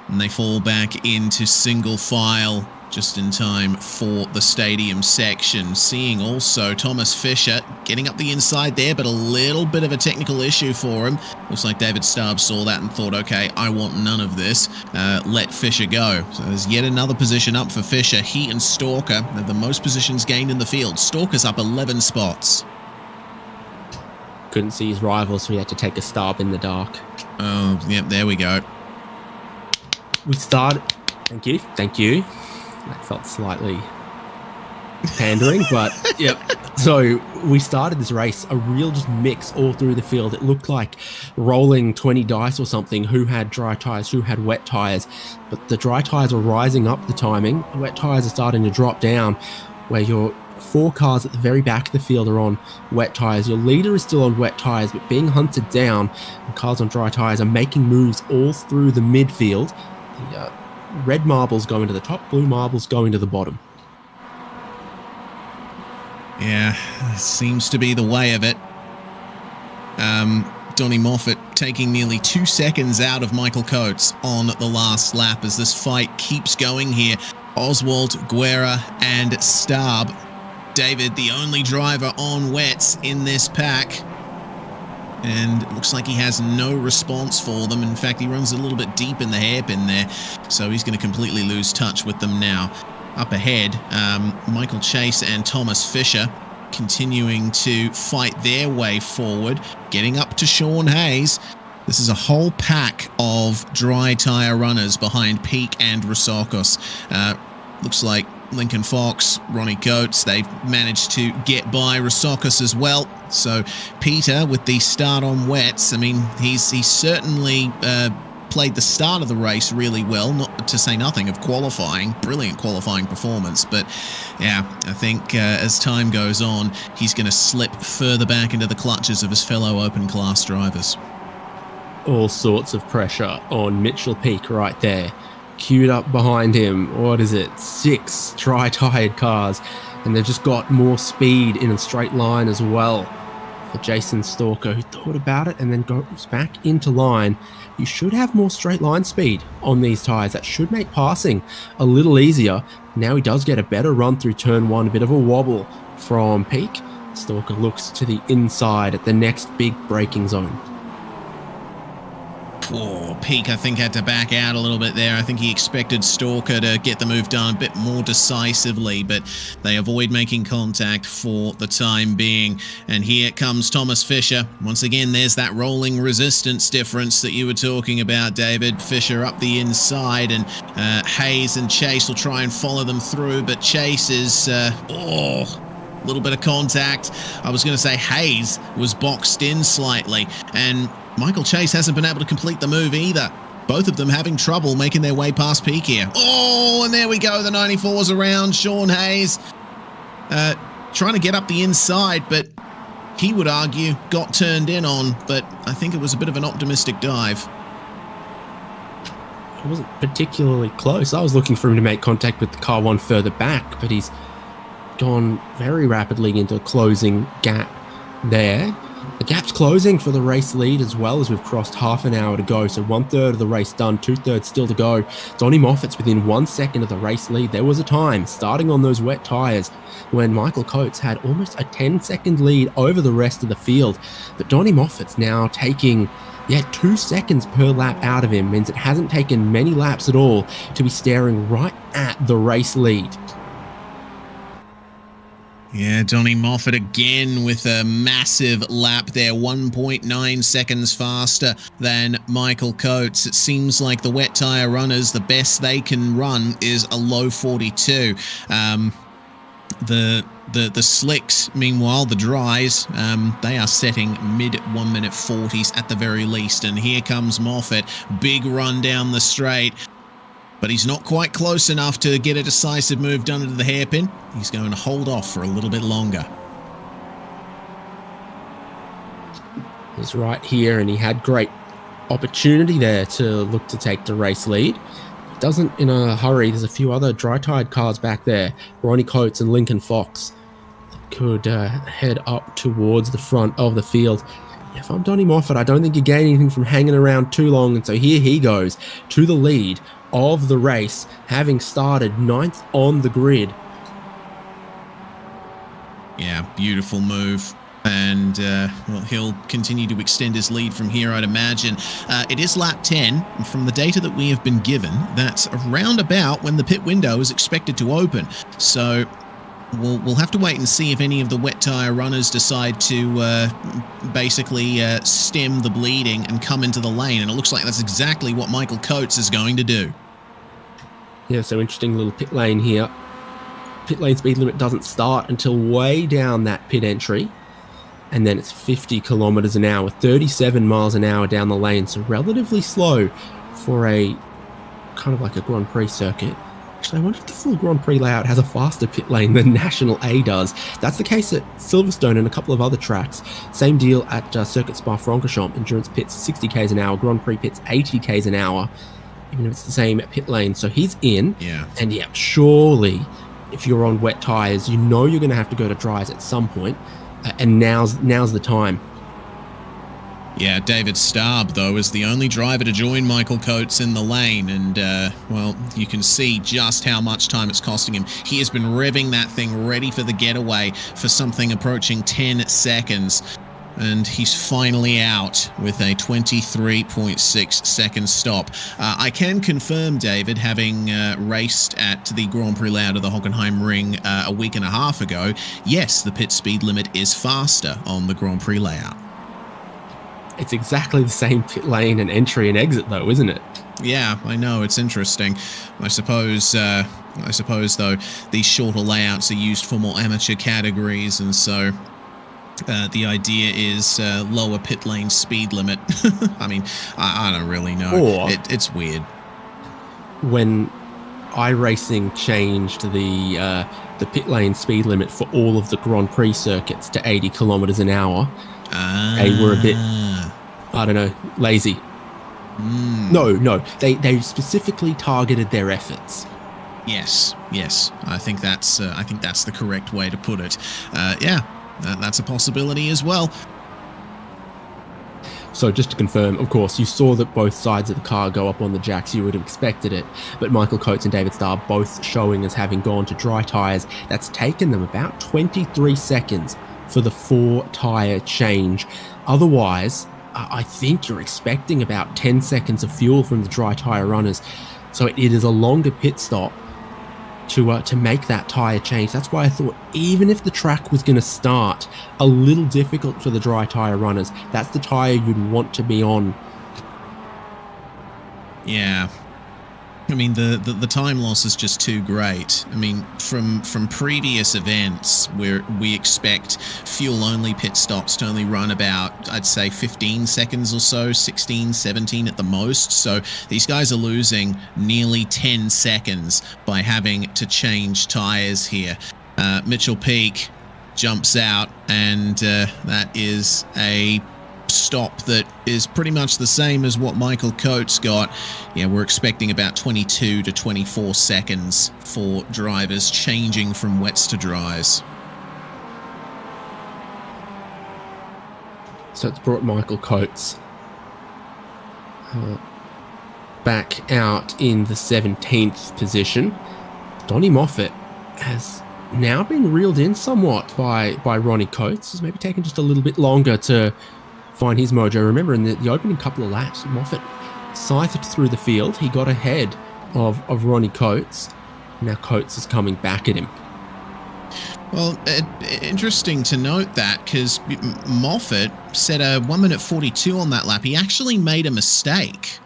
And they fall back into single file just in time for the stadium section. Seeing also Thomas Fisher getting up the inside there, but a little bit of a technical issue for him. Looks like David Starb saw that and thought, okay, I want none of this. Let Fisher go. So there's yet another position up for Fisher. He and Stalker have the most positions gained in the field. Stalker's up 11 spots. Couldn't see his rivals, so he had to take a Starb in the dark. Oh, yep, there we go. We started... Thank you. That felt slightly pandering, but yep. So we started this race, a real just mix all through the field. It looked like rolling 20 dice or something, who had dry tyres, who had wet tyres. But the dry tyres are rising up the timing. The wet tyres are starting to drop down, where your 4 cars at the very back of the field are on wet tyres. Your leader is still on wet tyres, but being hunted down, and cars on dry tyres are making moves all through the midfield. The red marbles going to the top, blue marbles going to the bottom. Yeah, seems to be the way of it. Donnie Moffat taking nearly 2 seconds out of Michael Coates on the last lap as this fight keeps going here. Oswald, Guerra and Starb. David, the only driver on wets in this pack. And it looks like he has no response for them. In fact, he runs a little bit deep in the hairpin there, so he's going to completely lose touch with them now. Up ahead, Michael Chase and Thomas Fisher continuing to fight their way forward, getting up to Sean Hayes. This is a whole pack of dry tyre runners behind Peak and Rosakis. Looks like Lincoln Fox, Ronnie Coates, they've managed to get by Rosakis as well. So Peter with the start on wets, I mean, he's certainly played the start of the race really well, not to say nothing of qualifying. Brilliant qualifying performance. But yeah, I think as time goes on, he's going to slip further back into the clutches of his fellow open class drivers. All sorts of pressure on Mitchell Peak right there. Queued up behind him, what is it, 6 dry-tired cars, and they've just got more speed in a straight line as well. for Jason Stalker, who thought about it and then goes back into line. You should have more straight line speed on these tyres. That should make passing a little easier. Now he does get a better run through turn 1, a bit of a wobble from Peak. Stalker looks to the inside at the next big braking zone. Poor Peak, I think, had to back out a little bit there. I think he expected Stalker to get the move done a bit more decisively, but they avoid making contact for the time being. And here comes Thomas Fisher. Once again, there's that rolling resistance difference that you were talking about, David. Fisher up the inside, and Hayes and Chase will try and follow them through, but Chase is... a little bit of contact. I was going to say Hayes was boxed in slightly, and Michael Chase hasn't been able to complete the move either. Both of them having trouble making their way past Peak here. Oh, and there we go. The 94's around. Sean Hayes trying to get up the inside, but he would argue got turned in on, but I think it was a bit of an optimistic dive. It wasn't particularly close. I was looking for him to make contact with the car one further back, but he's gone very rapidly into a closing gap there. The gap's closing for the race lead as well, as we've crossed half an hour to go. So 1/3 of the race done, 2/3 still to go. Donnie Moffat's within 1 second of the race lead. There was a time starting on those wet tyres when Michael Coates had almost a 10-second lead over the rest of the field. But Donnie Moffat's now taking 2 seconds per lap out of him. Means it hasn't taken many laps at all to be staring right at the race lead. Yeah, Donnie Moffat again with a massive lap there, 1.9 seconds faster than Michael Coates. It seems like the wet tyre runners, the best they can run is a low 42. The slicks, meanwhile, the dries, they are setting mid 1 minute 40s at the very least. And here comes Moffat, big run down the straight. But he's not quite close enough to get a decisive move done into the hairpin. He's going to hold off for a little bit longer. He's right here, and he had great opportunity there to look to take the race lead. He doesn't in a hurry. There's a few other dry-tired cars back there. Ronnie Coates and Lincoln Fox could head up towards the front of the field. If I'm Donnie Moffat, I don't think you gain anything from hanging around too long. And so here he goes to the lead of the race, having started 9th on the grid. Yeah, beautiful move. And well, he'll continue to extend his lead from here, I'd imagine. It is lap 10, and from the data that we have been given, that's around about when the pit window is expected to open. So we'll have to wait and see if any of the wet tyre runners decide to basically stem the bleeding and come into the lane. And it looks like that's exactly what Michael Coates is going to do. Yeah, so interesting little pit lane here. Pit lane speed limit doesn't start until way down that pit entry. And then it's 50 kilometers an hour, 37 miles an hour down the lane. So relatively slow for a kind of like a Grand Prix circuit. Actually, I wonder if the full Grand Prix layout has a faster pit lane than National A does. That's the case at Silverstone and a couple of other tracks. Same deal at Circuit Spa-Francorchamps. Endurance pits 60 k's an hour, Grand Prix pits 80 k's an hour, even if it's the same pit lane. So he's in. Yeah. And surely if you're on wet tyres, you know you're going to have to go to dries at some point. And now's the time. Yeah, David Starb, though, is the only driver to join Michael Coates in the lane. And, well, you can see just how much time it's costing him. He has been revving that thing ready for the getaway for something approaching 10 seconds. And he's finally out with a 23.6 second stop. I can confirm, David, having raced at the Grand Prix layout of the Hockenheim Ring a week and a half ago, yes, the pit speed limit is faster on the Grand Prix layout. It's exactly the same pit lane and entry and exit, though, isn't it? Yeah, I know. It's interesting. I suppose, though, these shorter layouts are used for more amateur categories, and so the idea is lower pit lane speed limit. I mean, I don't really know. Or it's weird. When iRacing changed the pit lane speed limit for all of the Grand Prix circuits to 80 kilometers an hour, they were a bit, I don't know, lazy. No, they specifically targeted their efforts. Yes. I think that's the correct way to put it. Yeah. That's a possibility as well. So just to confirm, of course, you saw that both sides of the car go up on the jacks. You would have expected it. But Michael Coates and David Starr both showing as having gone to dry tyres. That's taken them about 23 seconds for the 4-tyre change. Otherwise, I think you're expecting about 10 seconds of fuel from the dry tyre runners. So it is a longer pit stop to make that tyre change. That's why I thought even if the track was going to start a little difficult for the dry tyre runners, that's the tyre you'd want to be on. Yeah. I mean, the time loss is just too great. I mean, from previous events where we expect fuel-only pit stops to only run about, I'd say, 15 seconds or so, 16, 17 at the most. So these guys are losing nearly 10 seconds by having to change tyres here. Mitchell Peak jumps out, and that is a stop that is pretty much the same as what Michael Coates got. Yeah, we're expecting about 22 to 24 seconds for drivers changing from wets to dries. So it's brought Michael Coates back out in the 17th position. Donnie Moffat has now been reeled in somewhat by Ronnie Coates. It's maybe taken just a little bit longer to find his mojo. Remember, in the opening couple of laps, Moffat scythed through the field. He got ahead of Ronnie Coates. Now Coates is coming back at him. Well, interesting to note that, because Moffat set a 1 minute 42 on that lap. He actually made a mistake.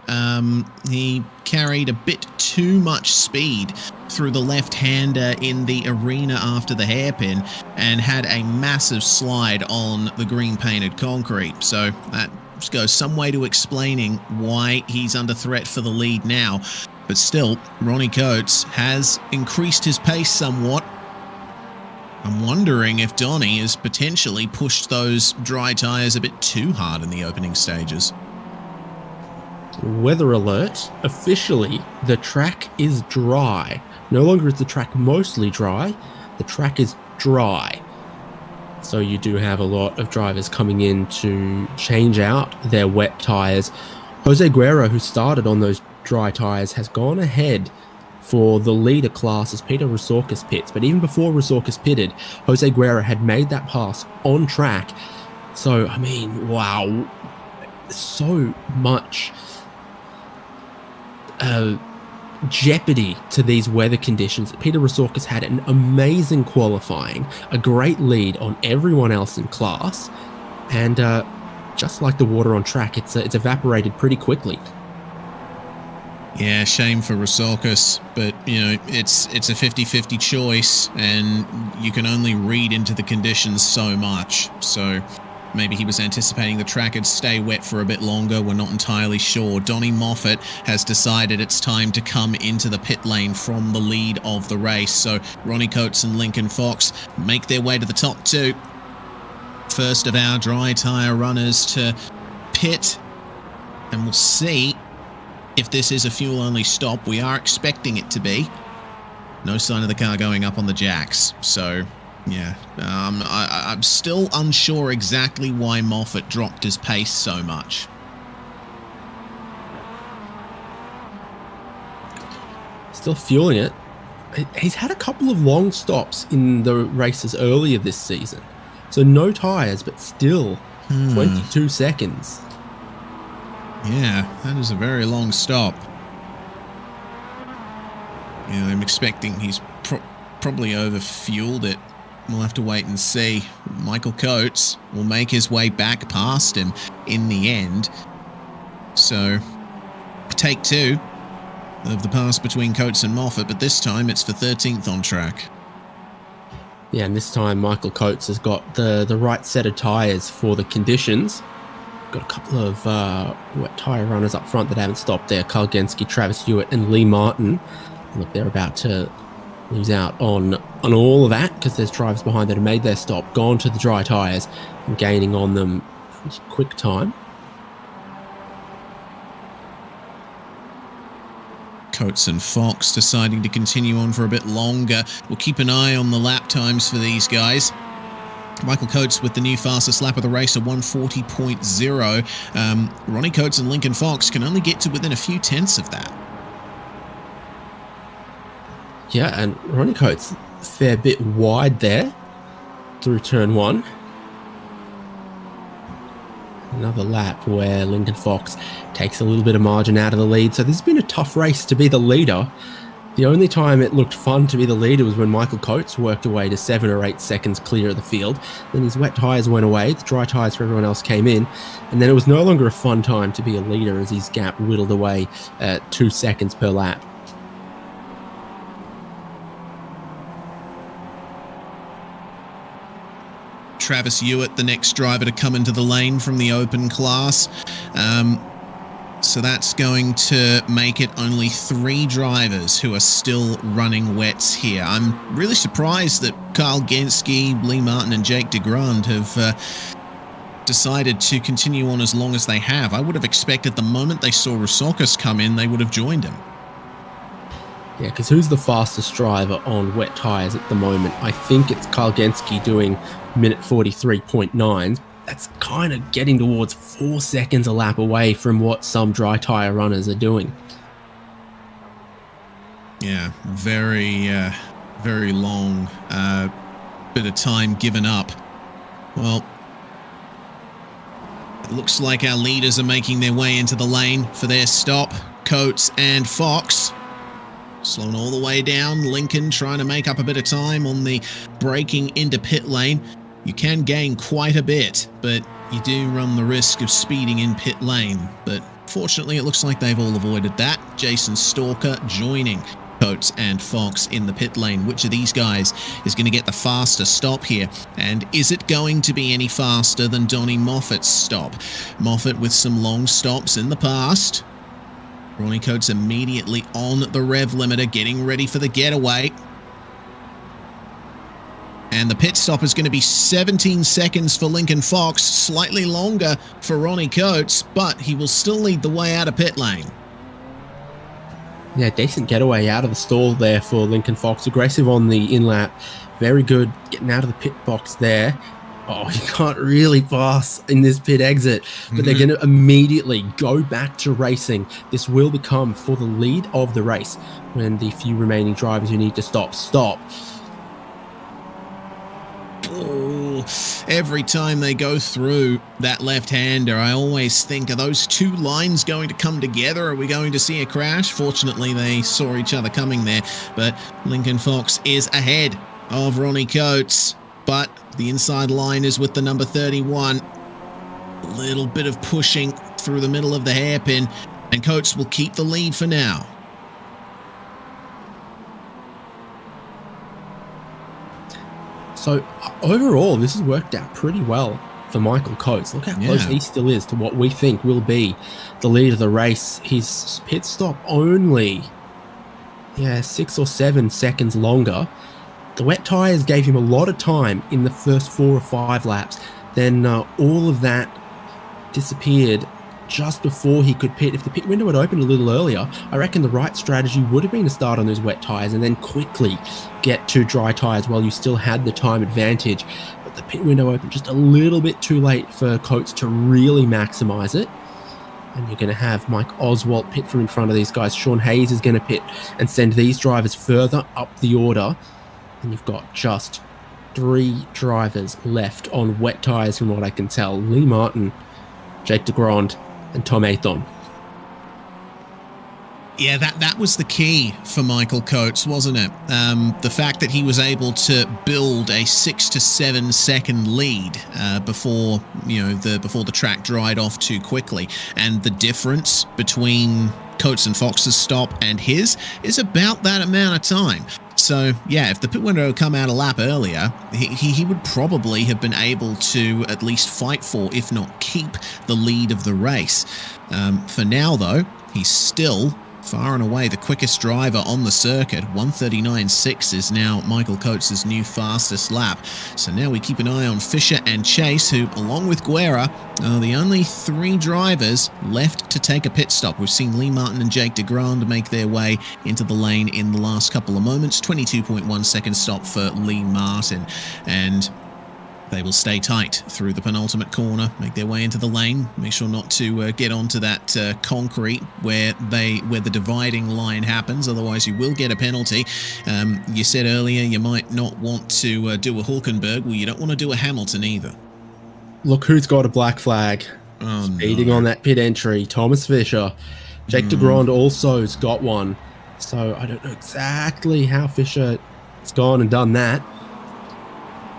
He carried a bit too much speed through the left-hander in the arena after the hairpin and had a massive slide on the green-painted concrete. So that goes some way to explaining why he's under threat for the lead now. But still, Ronnie Coates has increased his pace somewhat. I'm wondering if Donnie has potentially pushed those dry tyres a bit too hard in the opening stages. Weather alert. Officially, the track is dry. No longer is the track mostly dry. The track is dry. So you do have a lot of drivers coming in to change out their wet tyres. Jose Guerra, who started on those dry tyres, has gone ahead for the leader class as Peter Rosorkis pits. But even before Rosorkis pitted, Jose Guerra had made that pass on track. So, I mean, wow. So much jeopardy to these weather conditions. Peter Rosorkis had an amazing qualifying, a great lead on everyone else in class, and just like the water on track, it's evaporated pretty quickly. Yeah, shame for Rosorkis, but you know, it's a 50-50 choice, and you can only read into the conditions so much. So maybe he was anticipating the track would stay wet for a bit longer. We're not entirely sure. Donnie Moffat has decided it's time to come into the pit lane from the lead of the race. So Ronnie Coates and Lincoln Fox make their way to the top two. First of our dry tyre runners to pit, and we'll see if this is a fuel-only stop. We are expecting it to be. No sign of the car going up on the jacks. So, yeah. I'm still unsure exactly why Moffat dropped his pace so much. Still fueling it. He's had a couple of long stops in the races earlier this season. So no tyres, but still 22 seconds. Yeah, that is a very long stop. Yeah, I'm expecting he's probably overfueled it. We'll have to wait and see. Michael Coates will make his way back past him in the end. So, take two of the pass between Coates and Moffat, but this time it's for 13th on track. Yeah, and this time Michael Coates has got the right set of tyres for the conditions. Got a couple of wet tyre runners up front that haven't stopped there. Carl Genski, Travis Hewitt, and Lee Martin. Look, they're about to lose out on all of that because there's drivers behind that have made their stop, gone to the dry tyres, and gaining on them pretty quick time. Coates and Fox deciding to continue on for a bit longer. We'll keep an eye on the lap times for these guys. Michael Coates with the new fastest lap of the race, a 140.0. Ronnie Coates and Lincoln Fox can only get to within a few tenths of that. Yeah, and Ronnie Coates a fair bit wide there through turn 1. Another lap where Lincoln Fox takes a little bit of margin out of the lead. So this has been a tough race to be the leader. The only time it looked fun to be the leader was when Michael Coates worked away to 7 or 8 seconds clear of the field. Then his wet tyres went away, the dry tyres for everyone else came in, and then it was no longer a fun time to be a leader as his gap whittled away at 2 seconds per lap. Travis Hewitt, the next driver to come into the lane from the open class. So that's going to make it only 3 drivers who are still running wets here. I'm really surprised that Kyle Genske, Lee Martin and Jake DeGrand have decided to continue on as long as they have. I would have expected the moment they saw Rousakis come in, they would have joined him. Yeah, because who's the fastest driver on wet tyres at the moment? I think it's Kyle Genske doing minute 43.9. That's kind of getting towards 4 seconds a lap away from what some dry tyre runners are doing. Yeah, very long bit of time given up. Well, it looks like our leaders are making their way into the lane for their stop. Coates and Fox slowing all the way down. Lincoln trying to make up a bit of time on the braking into pit lane. You can gain quite a bit, but you do run the risk of speeding in pit lane. But fortunately, it looks like they've all avoided that. Jason Stalker joining Coates and Fox in the pit lane. Which of these guys is going to get the faster stop here? And is it going to be any faster than Donnie Moffat's stop? Moffat with some long stops in the past. Ronnie Coates immediately on the rev limiter, getting ready for the getaway. And the pit stop is going to be 17 seconds for Lincoln Fox, slightly longer for Ronnie Coates, but he will still lead the way out of pit lane. Yeah, decent getaway out of the stall there for Lincoln Fox. Aggressive on the in-lap. Very good getting out of the pit box there. Oh, you can't really pass in this pit exit, but they're going to immediately go back to racing. This will become for the lead of the race when the few remaining drivers who need to stop. Oh, every time they go through that left-hander, I always think, are those 2 lines going to come together? Are we going to see a crash? Fortunately, they saw each other coming there, but Lincoln Fox is ahead of Ronnie Coates, but the inside line is with the number 31. A little bit of pushing through the middle of the hairpin, and Coates will keep the lead for now. So overall, this has worked out pretty well for Michael Coates. Look how close he still is to what we think will be the lead of the race. His pit stop only 6 or 7 seconds longer. The wet tyres gave him a lot of time in the first 4 or 5 laps. Then all of that disappeared just before he could pit. If the pit window had opened a little earlier, I reckon the right strategy would have been to start on those wet tyres and then quickly get to dry tyres while you still had the time advantage. But the pit window opened just a little bit too late for Coates to really maximise it. And you're going to have Mike Oswalt pit from in front of these guys. Sean Hayes is going to pit and send these drivers further up the order. And you've got just 3 drivers left on wet tyres from what I can tell. Lee Martin, Jake DeGrand, and Tom Athon. Yeah, that was the key for Michael Coates, wasn't it? The fact that he was able to build a 6 to 7 second lead before the track dried off too quickly, and the difference between Coates and Fox's stop and his is about that amount of time. So yeah, if the pit window had come out a lap earlier, he would probably have been able to at least fight for, if not keep, the lead of the race. For now, though, he's still far and away the quickest driver on the circuit. 1:39.6 is now Michael Coates' new fastest lap. So now we keep an eye on Fisher and Chase, who, along with Guerra, are the only 3 drivers left to take a pit stop. We've seen Lee Martin and Jake DeGrand make their way into the lane in the last couple of moments. 22.1 second stop for Lee Martin. And They will stay tight through the penultimate corner, make their way into the lane, make sure not to get onto that concrete where the dividing line happens, otherwise you will get a penalty. You said earlier you might not want to do a Hulkenberg. Well, you don't want to do a Hamilton either. Look who's got a black flag. Speeding on that pit entry, Thomas Fisher. Jake de Grand also has got one. So I don't know exactly how Fisher has gone and done that.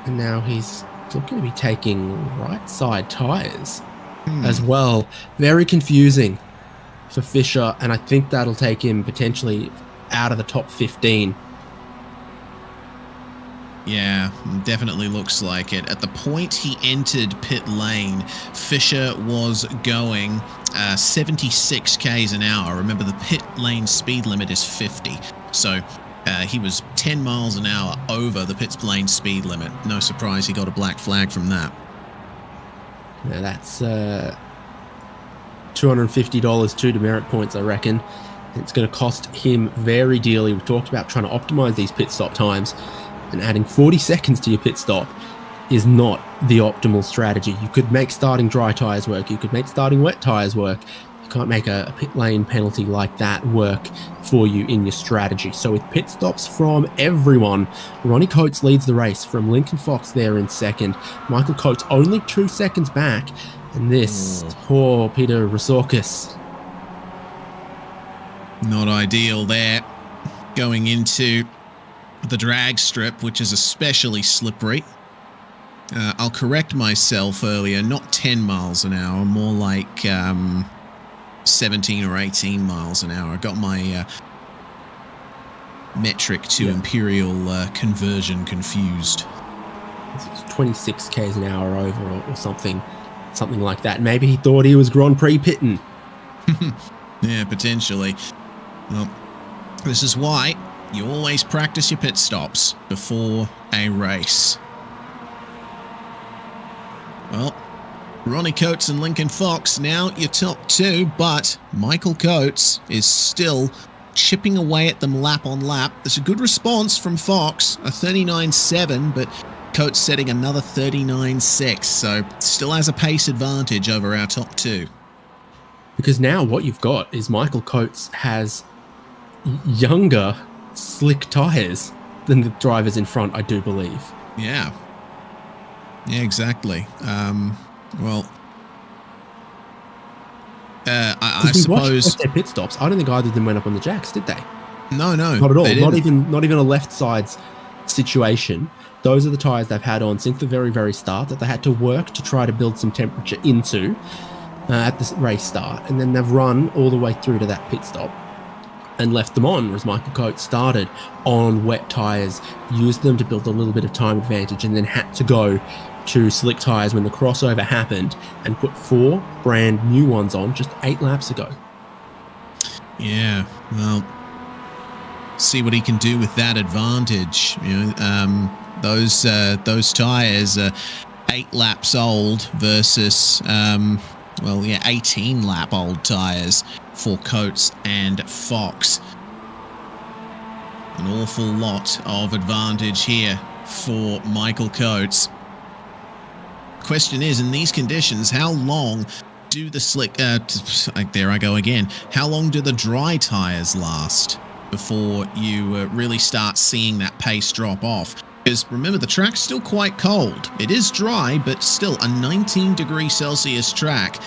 And now he's looking to be taking right side tyres as well. Very confusing for Fisher, and I think that'll take him potentially out of the top 15. Yeah, definitely looks like it. At the point he entered pit lane, Fisher was going 76 k's an hour. Remember, the pit lane speed limit is 50. So he was 10 miles an hour over the pit lane speed limit. No surprise he got a black flag from that. Now that's $250, 2 demerit points, I reckon. It's going to cost him very dearly. We talked about trying to optimize these pit stop times, and adding 40 seconds to your pit stop is not the optimal strategy. You could make starting dry tyres work. You could make starting wet tyres work. You can't make a pit lane penalty like that work for you in your strategy. So with pit stops from everyone, Ronnie Coates leads the race from Lincoln Fox there in second. Michael Coates only 2 seconds back. And this poor Peter Rosorkis. Not ideal there. Going into the drag strip, which is especially slippery. I'll correct myself earlier, not 10 miles an hour, more like 17 or 18 miles an hour. I got my metric to imperial conversion confused. It's 26 k's an hour over or something like that. Maybe he thought he was Grand Prix pitting. Yeah, potentially. Well, this is why you always practice your pit stops before a race. Well, Ronnie Coates and Lincoln Fox now your top 2, but Michael Coates is still chipping away at them lap on lap. There's a good response from Fox, a 39.7, but Coates setting another 39.6, so still has a pace advantage over our top 2. Because now what you've got is Michael Coates has younger slick tyres than the drivers in front, I do believe. Yeah. Yeah, exactly. Well, I suppose their pit stops. I don't think either of them went up on the jacks, did they? No, not at all. Not even a left sides situation. Those are the tyres they've had on since the very, very start that they had to work to try to build some temperature into at the race start, and then they've run all the way through to that pit stop and left them on, whereas Michael Coates started on wet tyres, used them to build a little bit of time advantage, and then had to go to slick tyres when the crossover happened and put 4 brand new ones on just 8 laps ago. Yeah, well, see what he can do with that advantage. You know, those tyres are 8 laps old versus 18 lap old tyres for Coates and Fox. An awful lot of advantage here for Michael Coates. Question is, in these conditions, how long do the slick, there I go again, how long do the dry tyres last before you really start seeing that pace drop off? Because remember, the track's still quite cold. It is dry, but still a 19 degrees Celsius track.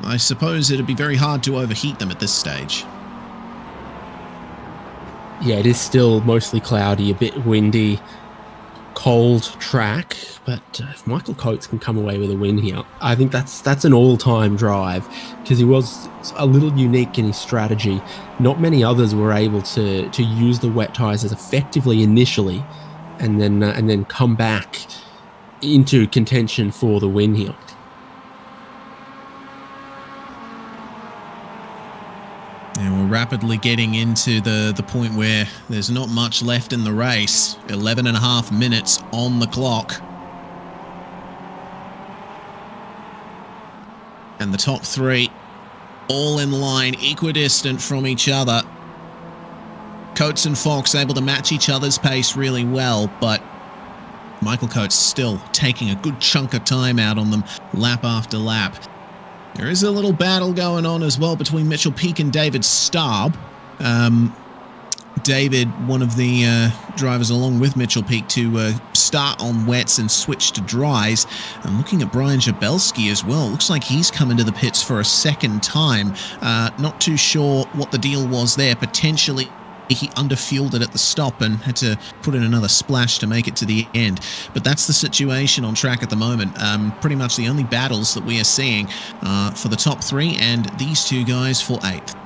I suppose it'd be very hard to overheat them at this stage. Yeah, it is still mostly cloudy, a bit windy, cold track, but if Michael Coates can come away with a win here, I think that's an all-time drive, because he was a little unique in his strategy. Not many others were able to use the wet tyres as effectively initially, and then come back into contention for the win here. And we're rapidly getting into the point where there's not much left in the race. 11 and a half minutes on the clock. And the top 3 all in line, equidistant from each other. Coates and Fox able to match each other's pace really well, but Michael Coates still taking a good chunk of time out on them, lap after lap. There is a little battle going on as well between Mitchell Peake and David Starb. David, one of the drivers along with Mitchell Peake to start on wets and switch to dries. And looking at Brian Jabelski as well, looks like he's come into the pits for a second time. Not too sure what the deal was there. Potentially he underfueled it at the stop and had to put in another splash to make it to the end. But that's the situation on track at the moment. Pretty much the only battles that we are seeing for the top three, and these two guys for 8th.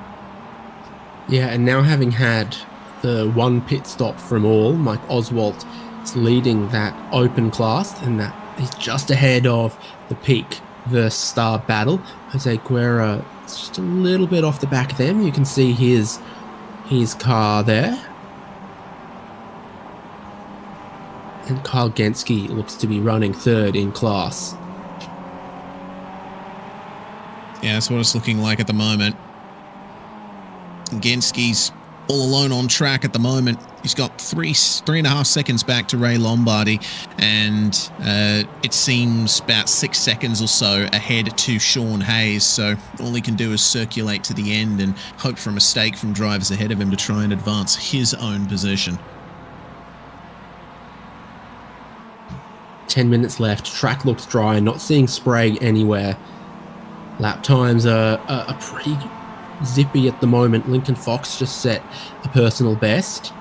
Yeah, and now having had the one pit stop from all, Mike Oswalt is leading that open class, and that he's just ahead of the Peake versus Star battle. Jose Guerra is just a little bit off the back of them. You can see his car there. And Kyle Genske looks to be running 3rd in class. Yeah, that's what it's looking like at the moment. Genske's all alone on track at the moment. He's got 3.5 seconds back to Ray Lombardi, and it seems about 6 seconds or so ahead to Sean Hayes. So all he can do is circulate to the end and hope for a mistake from drivers ahead of him to try and advance his own position. 10 minutes left. Track looks dry. Not seeing spray anywhere. Lap times are pretty zippy at the moment. Lincoln Fox just set a personal best.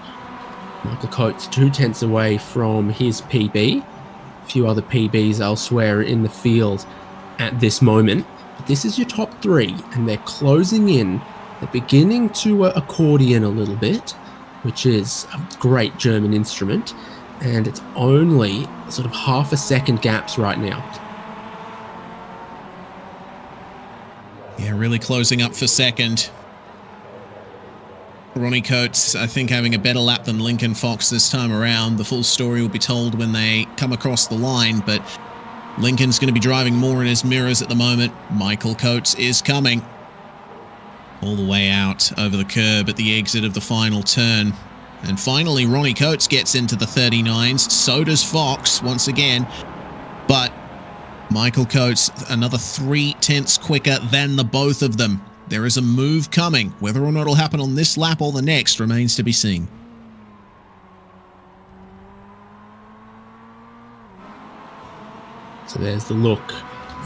Michael Coates 2 tenths away from his PB. A few other PBs elsewhere in the field at this moment. But this is your top 3, and they're closing in. They're beginning to accordion a little bit, which is a great German instrument. And it's only sort of half a second gaps right now. Yeah, really closing up for second. Ronnie Coates, I think, having a better lap than Lincoln Fox this time around. The full story will be told when they come across the line, but Lincoln's going to be driving more in his mirrors at the moment. Michael Coates is coming all the way out over the curb at the exit of the final turn. And finally, Ronnie Coates gets into the 39s. So does Fox once again. But Michael Coates, another 3 tenths quicker than the both of them. There is a move coming. Whether or not it'll happen on this lap or the next remains to be seen. So there's the look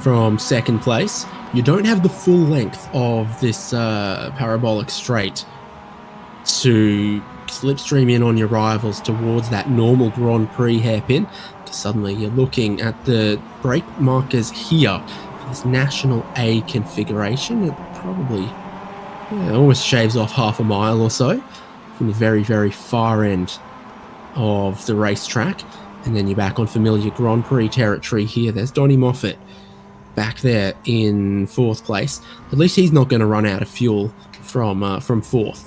from second place. You don't have the full length of this parabolic straight to slipstream in on your rivals towards that normal Grand Prix hairpin. Suddenly you're looking at the brake markers here for this National A configuration. It probably almost shaves off half a mile or so from the very, very far end of the racetrack. And then you're back on familiar Grand Prix territory here. There's Donnie Moffat back there in 4th place. At least he's not going to run out of fuel from 4th.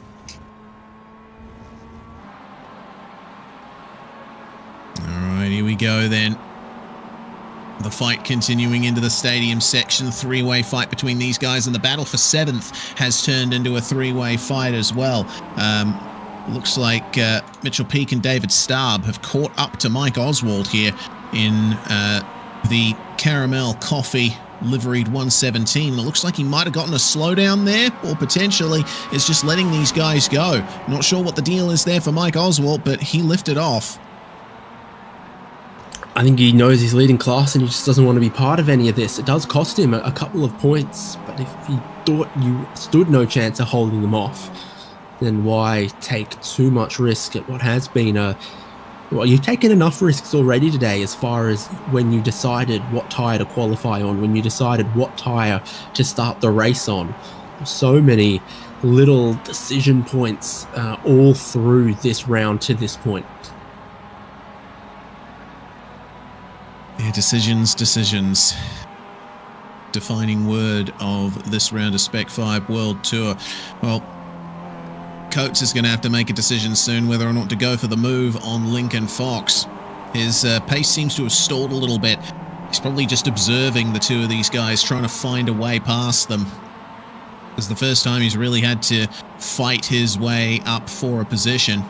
Here we go then. The fight continuing into the stadium section. 3-way fight between these guys, and the battle for 7th has turned into a 3-way fight as well. Looks like Mitchell Peake and David Starb have caught up to Mike Oswald here in the caramel coffee liveried 117. It looks like he might have gotten a slowdown there, or potentially is just letting these guys go. Not sure what the deal is there for Mike Oswald, but he lifted off. I think he knows he's leading class and he just doesn't want to be part of any of this. It does cost him a couple of points, but if he thought you stood no chance of holding them off, then why take too much risk at what has been well, you've taken enough risks already today as far as when you decided what tyre to qualify on, when you decided what tyre to start the race on. So many little decision points all through this round to this point. Yeah, decisions. Defining word of this round of Spec-5 World Tour. Well, Coates is going to have to make a decision soon whether or not to go for the move on Lincoln Fox. His pace seems to have stalled a little bit. He's probably just observing the two of these guys, trying to find a way past them. It's the first time he's really had to fight his way up for a position.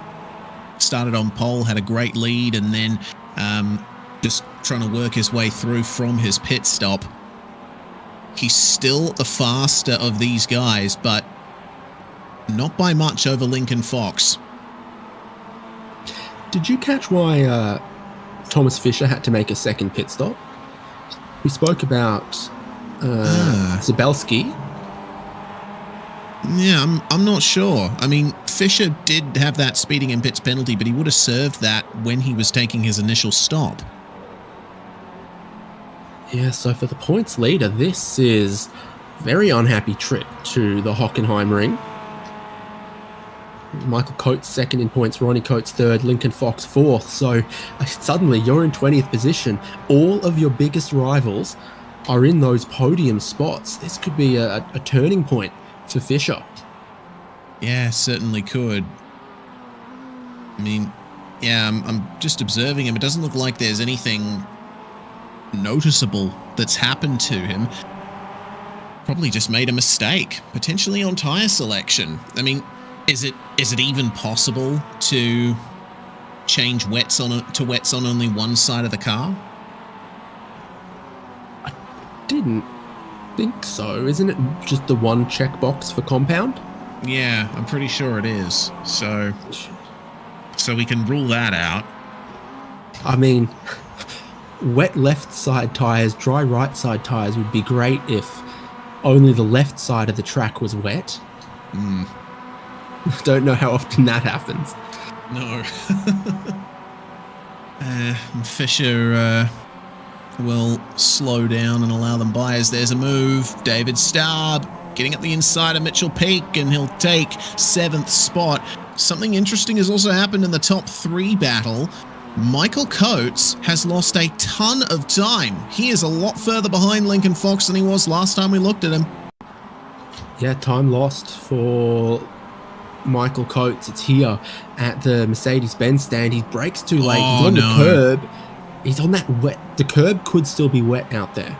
Started on pole, had a great lead, and then just trying to work his way through from his pit stop. He's still the faster of these guys, but not by much over Lincoln Fox. Did you catch why Thomas Fisher had to make a second pit stop? We spoke about Zabelski. Yeah, I'm not sure. I mean, Fisher did have that speeding in pits penalty, but he would have served that when he was taking his initial stop. Yeah, so for the points leader, this is a very unhappy trip to the Hockenheimring. Michael Coates second in points, Ronnie Coates third, Lincoln Fox fourth. So suddenly you're in 20th position. All of your biggest rivals are in those podium spots. This could be a turning point for Fisher. Yeah, certainly could. I mean, yeah, I'm just observing him. It doesn't look like there's anything noticeable that's happened to him. Probably just made a mistake, potentially on tyre selection. I mean, is it even possible to change wets to wets on only one side of the car? I didn't think so. Isn't it just the one checkbox for compound? Yeah, I'm pretty sure it is. So we can rule that out. I mean, wet left side tyres, dry right side tyres would be great if only the left side of the track was wet. Don't know how often that happens. No. Fisher will slow down and allow them by as there's a move. David Starb getting up the inside of Mitchell Peak, and he'll take 7th spot. Something interesting has also happened in the top 3 battle. Michael Coates has lost a ton of time. He is a lot further behind Lincoln Fox than he was last time we looked at him. Yeah, time lost for Michael Coates. It's here at the Mercedes-Benz stand. He brakes too late. He's on the curb. He's on that wet. The curb could still be wet out there.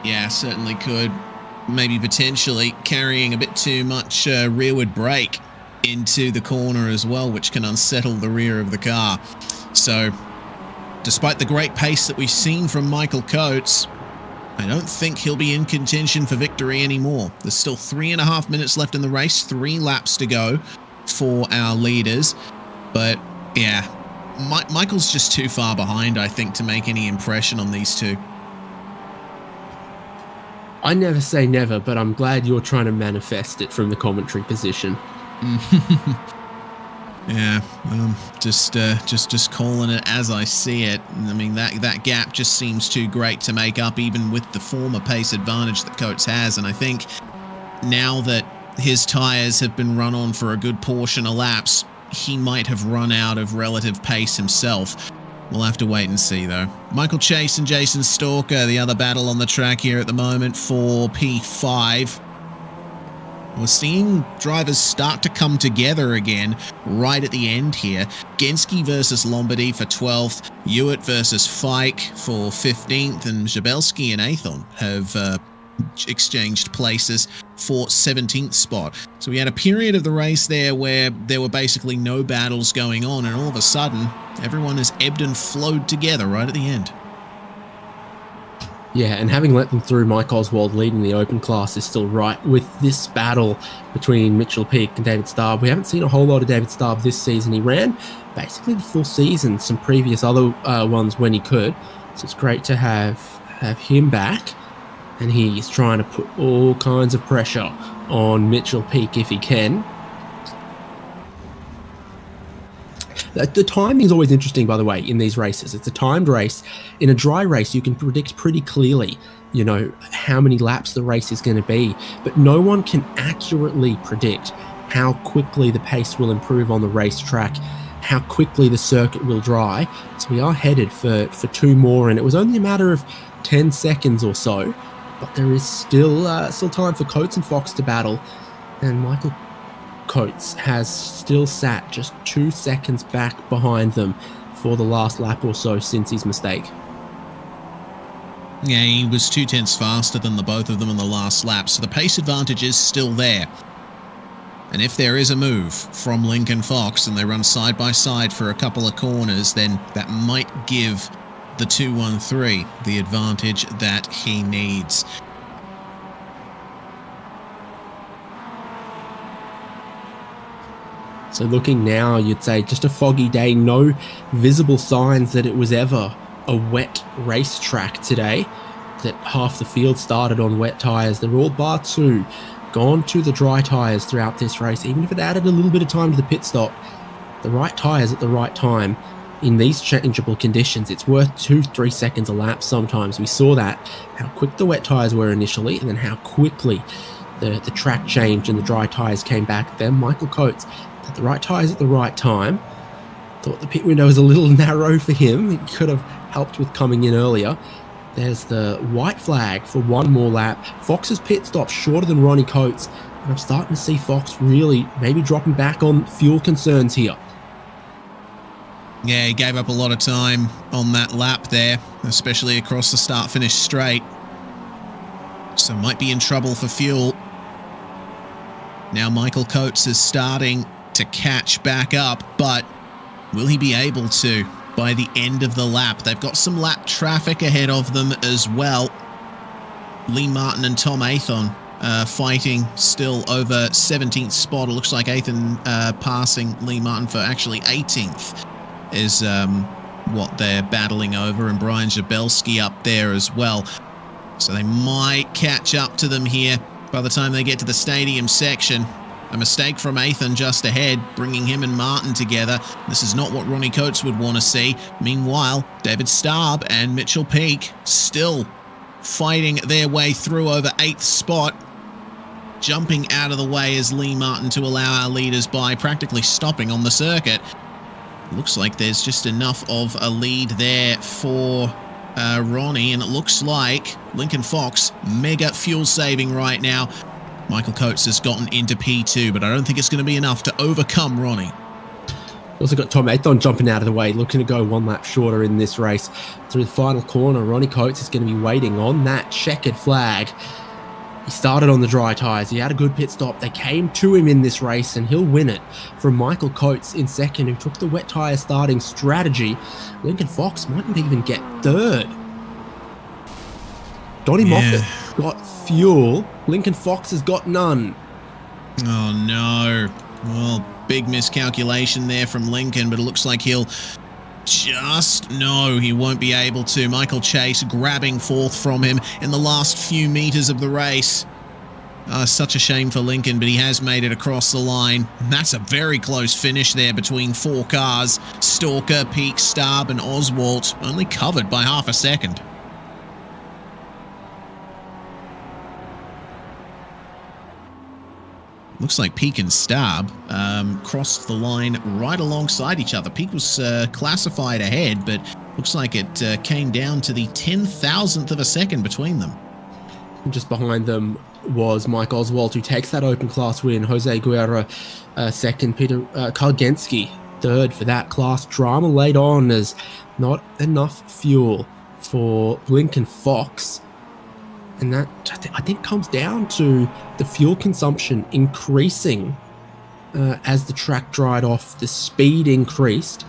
Yeah, certainly could. Maybe potentially carrying a bit too much rearward brake into the corner as well, which can unsettle the rear of the car. So, despite the great pace that we've seen from Michael Coates, I don't think he'll be in contention for victory anymore. There's still 3.5 minutes left in the race, 3 laps to go for our leaders. But, yeah, Michael's just too far behind, I think, to make any impression on these two. I never say never, but I'm glad you're trying to manifest it from the commentary position. Yeah, just calling it as I see it. I mean, that gap just seems too great to make up, even with the former pace advantage that Coates has. And I think now that his tyres have been run on for a good portion of laps, he might have run out of relative pace himself. We'll have to wait and see, though. Michael Chase and Jason Stalker, the other battle on the track here at the moment for P5. We're seeing drivers start to come together again right at the end here. Genski versus Lombardy for 12th, Hewitt versus Fike for 15th, and Zabelski and Athon have exchanged places for 17th spot. So we had a period of the race there where there were basically no battles going on, and all of a sudden, everyone has ebbed and flowed together right at the end. Yeah, and having let them through, Mike Oswald leading the open class is still right. With this battle between Mitchell Peak and David Starb, we haven't seen a whole lot of David Starb this season. He ran basically the full season, some previous other ones when he could. So it's great to have him back. And he's trying to put all kinds of pressure on Mitchell Peak if he can. The timing is always interesting, by the way, in these races. It's a timed race. In a dry race, you can predict pretty clearly, you know, how many laps the race is going to be. But no one can accurately predict how quickly the pace will improve on the racetrack, how quickly the circuit will dry. So we are headed for 2 more, and it was only a matter of 10 seconds or so. But there is still time for Coates and Fox to battle, and Michael Coates has still sat just 2 seconds back behind them for the last lap or so since his mistake. Yeah, he was 0.2 faster than the both of them in the last lap, so the pace advantage is still there. And if there is a move from Lincoln Fox and they run side by side for a couple of corners, then that might give the 213 the advantage that he needs. So looking now, you'd say just a foggy day, no visible signs that it was ever a wet racetrack today, that half the field started on wet tyres. They're all bar two gone to the dry tyres throughout this race, even if it added a little bit of time to the pit stop. The right tyres at the right time in these changeable conditions, it's worth 2-3 seconds a lap sometimes. We saw that, how quick the wet tyres were initially, and then how quickly the track changed and the dry tyres came back. Then Michael Coates had the right tyres at the right time. Thought the pit window was a little narrow for him. He could have helped with coming in earlier. There's the white flag for one more lap. Fox's pit stop shorter than Ronnie Coates, and I'm starting to see Fox really maybe dropping back on fuel concerns here. Yeah, he gave up a lot of time on that lap there, especially across the start-finish straight. So might be in trouble for fuel. Now Michael Coates is starting to catch back up, but will he be able to by the end of the lap? They've got some lap traffic ahead of them as well. Lee Martin and Tom Athon fighting still over 17th spot. It looks like Athon passing Lee Martin for actually 18th is what they're battling over, and Brian Jabelski up there as well. So they might catch up to them here by the time they get to the stadium section. A mistake from Athon just ahead, bringing him and Martin together. This is not what Ronnie Coates would want to see. Meanwhile, David Starb and Mitchell Peake still fighting their way through over 8th spot. Jumping out of the way as Lee Martin to allow our leaders by, practically stopping on the circuit. Looks like there's just enough of a lead there for Ronnie, and it looks like Lincoln Fox mega fuel saving right now. Michael Coates has gotten into P2, but I don't think it's going to be enough to overcome Ronnie. Also got Tom Athon jumping out of the way, looking to go one lap shorter in this race. Through the final corner, Ronnie Coates is going to be waiting on that checkered flag. He started on the dry tyres. He had a good pit stop. They came to him in this race, and he'll win it from Michael Coates in second, who took the wet tyre starting strategy. Lincoln Fox mightn't even get third. Donnie Moffat got fuel. Lincoln Fox has got none. Oh, no. Well, big miscalculation there from Lincoln, but it looks like he'll just... No, he won't be able to. Michael Chase grabbing fourth from him in the last few meters of the race. Such a shame for Lincoln, but he has made it across the line. That's a very close finish there between four cars. Stalker, Peake, Starb, and Oswalt, only covered by half a second. Looks like Peake and Starb crossed the line right alongside each other. Peake was classified ahead, but looks like it came down to the 10,000th of a second between them. Just behind them was Mike Oswald, who takes that open class win. Jose Guerra second. Peter Kargenski third for that class. Drama laid on as not enough fuel for Lincoln Fox. And that, I think, comes down to the fuel consumption increasing as the track dried off, the speed increased,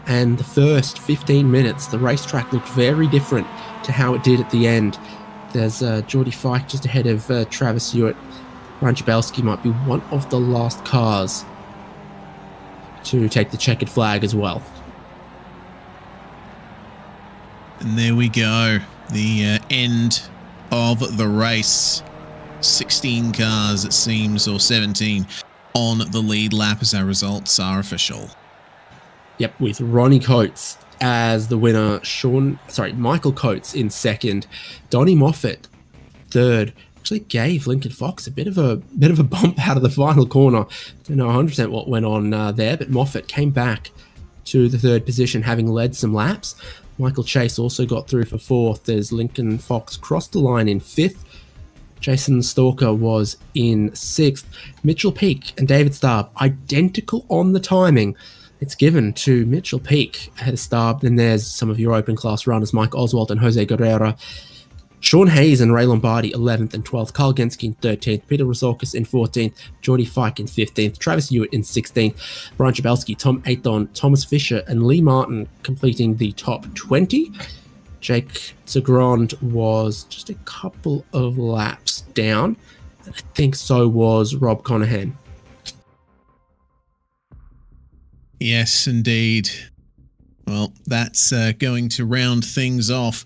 and the first 15 minutes, the racetrack looked very different to how it did at the end. There's Geordie Fike just ahead of Travis Hewitt. Ryan Jabelski might be one of the last cars to take the checkered flag as well. And there we go. The end of the race. 16 cars, it seems, or 17 on the lead lap as our results are official. Yep, with Ronnie Coates as the winner, Michael Coates in second, Donnie Moffat third. Actually gave Lincoln Fox a bit of a bump out of the final corner. Don't know 100% what went on there, but Moffat came back to the third position, having led some laps. Michael Chase also got through for fourth as Lincoln Fox crossed the line in fifth. Jason Stalker was in sixth. Mitchell Peake and David Starb identical on the timing. It's given to Mitchell Peake ahead of Starb. Then there's some of your open class runners, Mike Oswald and Jose Guerrera. Sean Hayes and Ray Lombardi 11th and 12th, Kyle Genske in 13th, Peter Rosorkis in 14th, Jordy Fike in 15th, Travis Hewitt in 16th, Brian Chabelski, Tom Athon, Thomas Fisher, and Lee Martin completing the top 20. Jake Segrand was just a couple of laps down. I think so was Rob Conahan. Yes, indeed. Well, that's going to round things off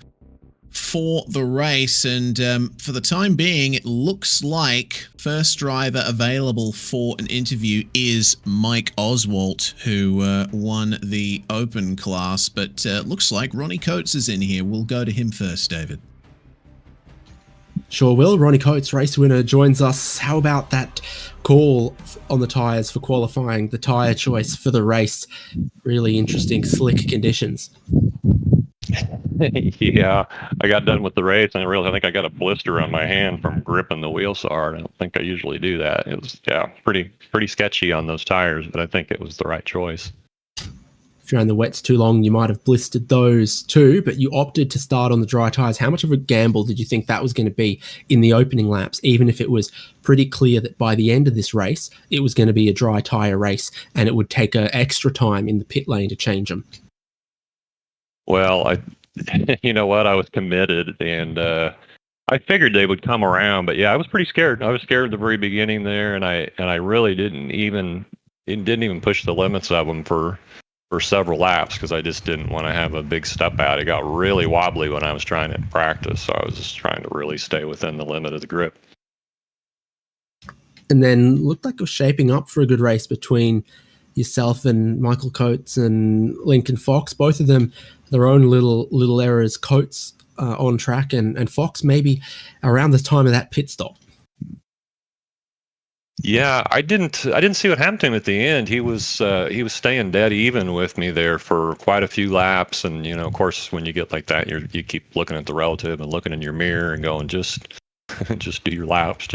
for the race, and for the time being, it looks like first driver available for an interview is Mike Oswalt, who won the open class, but looks like Ronnie Coates is in here. We'll go to him first, David. Sure will. Ronnie Coates, race winner, joins us. How about that call on the tyres for qualifying, the tyre choice for the race? Really interesting, slick conditions. Yeah, I got done with the race and I think I got a blister on my hand from gripping the wheel so hard. I don't think I usually do that. It was, pretty sketchy on those tires, but I think it was the right choice. If you're on the wets too long, you might have blistered those too, but you opted to start on the dry tyres. How much of a gamble did you think that was going to be in the opening laps, even if it was pretty clear that by the end of this race, it was going to be a dry tyre race and it would take an extra time in the pit lane to change them? Well, you know what? I was committed, and I figured they would come around. But yeah, I was pretty scared. I was scared at the very beginning there, and I really didn't even push the limits of them for several laps because I just didn't want to have a big step out. It got really wobbly when I was trying to practice, so I was just trying to really stay within the limit of the grip. And then looked like it was shaping up for a good race between yourself and Michael Coates and Lincoln Fox. Both of them, their own little errors. Coates on track, and Fox maybe around the time of that pit stop. Yeah, I didn't see what happened to him at the end. He was staying dead even with me there for quite a few laps, and of course, when you get like that, you keep looking at the relative and looking in your mirror and going, just do your laps,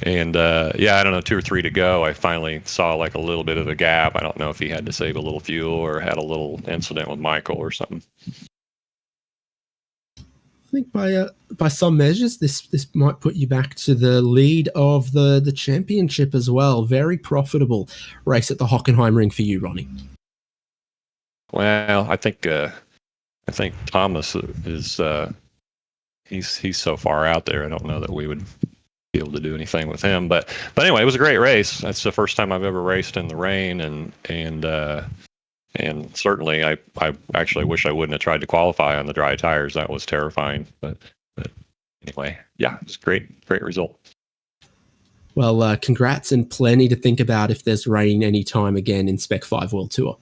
And I don't know, 2 or 3 to go, I finally saw like a little bit of a gap. I don't know if he had to save a little fuel or had a little incident with Michael or something. I think by some measures, this might put you back to the lead of the championship as well. Very profitable race at the Hockenheimring for you, Ronnie. Well, I think Thomas is he's so far out there. I don't know that we would be able to do anything with him. But anyway, it was a great race. That's the first time I've ever raced in the rain, and certainly I actually wish I wouldn't have tried to qualify on the dry tires. That was terrifying. But anyway, yeah, it was great result. Well, congrats, and plenty to think about if there's rain any time again in Spec-5 World Tour.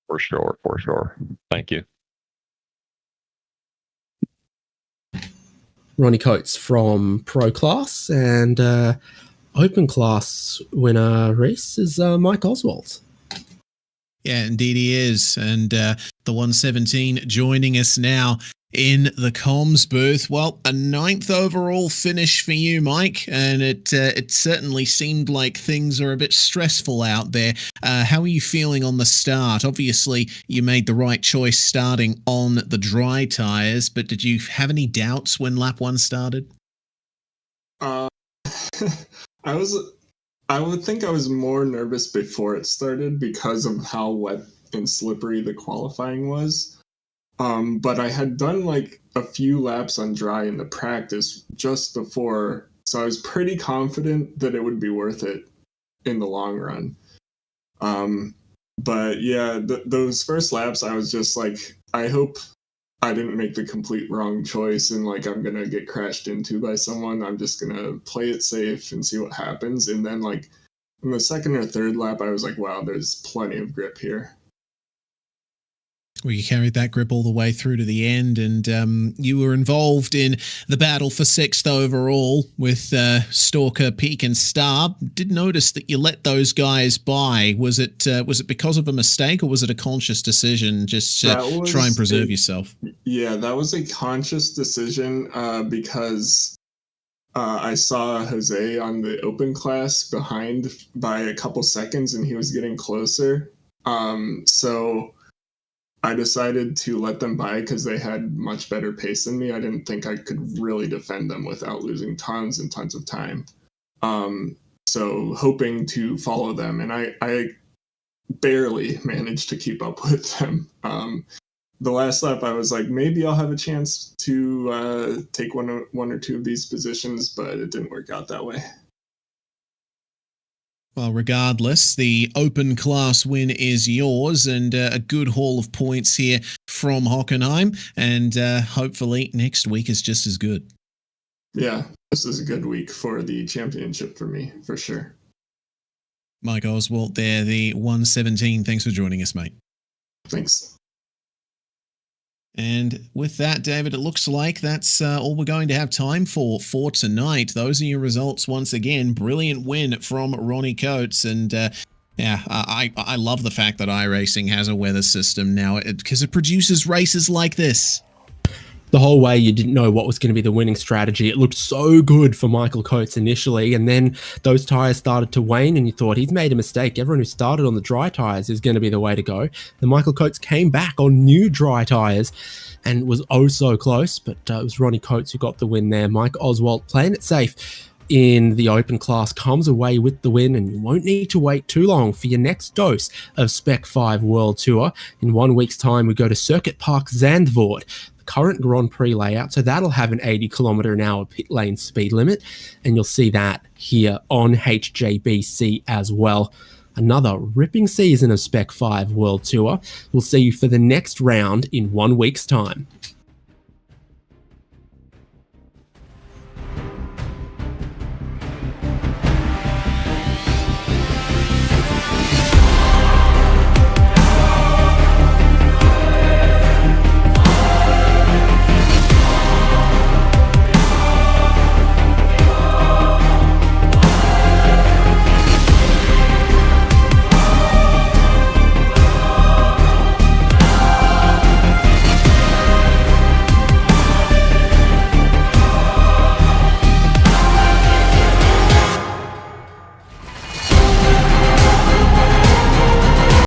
For sure. Thank you. Ronnie Coates from Pro Class, and Open Class winner race is Mike Oswalt. Yeah, indeed he is. And the 117 joining us now in the comms booth. Well, a 9th overall finish for you, Mike, and it certainly seemed like things are a bit stressful out there. How are you feeling on the start? Obviously, you made the right choice starting on the dry tires, but did you have any doubts when lap 1 started? I would think I was more nervous before it started because of how wet and slippery the qualifying was. But I had done like a few laps on dry in the practice just before, so I was pretty confident that it would be worth it in the long run. But yeah, those first laps, I was just like, I hope I didn't make the complete wrong choice and like I'm gonna get crashed into by someone. I'm just gonna play it safe and see what happens. And then like in the 2nd or 3rd lap, I was like, wow, there's plenty of grip here. Well, you carried that grip all the way through to the end, and you were involved in the battle for 6th overall with Stalker, Peak, and Star. Did notice that you let those guys by. Was it because of a mistake, or was it a conscious decision just to try and preserve yourself? Yeah, that was a conscious decision because I saw Jose on the open class behind by a couple seconds, and he was getting closer. So I decided to let them by because they had much better pace than me. I didn't think I could really defend them without losing tons and tons of time. So hoping to follow them, and I barely managed to keep up with them. The last lap, I was like, maybe I'll have a chance to take one or two of these positions, but it didn't work out that way. Well, regardless, the open class win is yours, and a good haul of points here from Hockenheim, and hopefully next week is just as good. Yeah, this is a good week for the championship for me, for sure. Mike Oswalt there, the 117. Thanks for joining us, mate. Thanks. And with that, David, it looks like that's all we're going to have time for tonight. Those are your results once again. Brilliant win from Ronnie Coates. And I love the fact that iRacing has a weather system now because it produces races like this. The whole way you didn't know what was going to be the winning strategy. It looked so good for Michael Coates initially, and then those tyres started to wane and you thought he's made a mistake. Everyone who started on the dry tyres is going to be the way to go. And Michael Coates came back on new dry tyres and was oh so close, but it was Ronnie Coates who got the win there. Mike Oswalt playing it safe in the open class comes away with the win, and you won't need to wait too long for your next dose of Spec-5 World Tour. In 1 week's time, we go to Circuit Park Zandvoort, the current Grand Prix layout, so that'll have an 80km/h pit lane speed limit, and you'll see that here on HJBC as well. Another ripping season of Spec-5 World Tour. We'll see you for the next round in 1 week's time.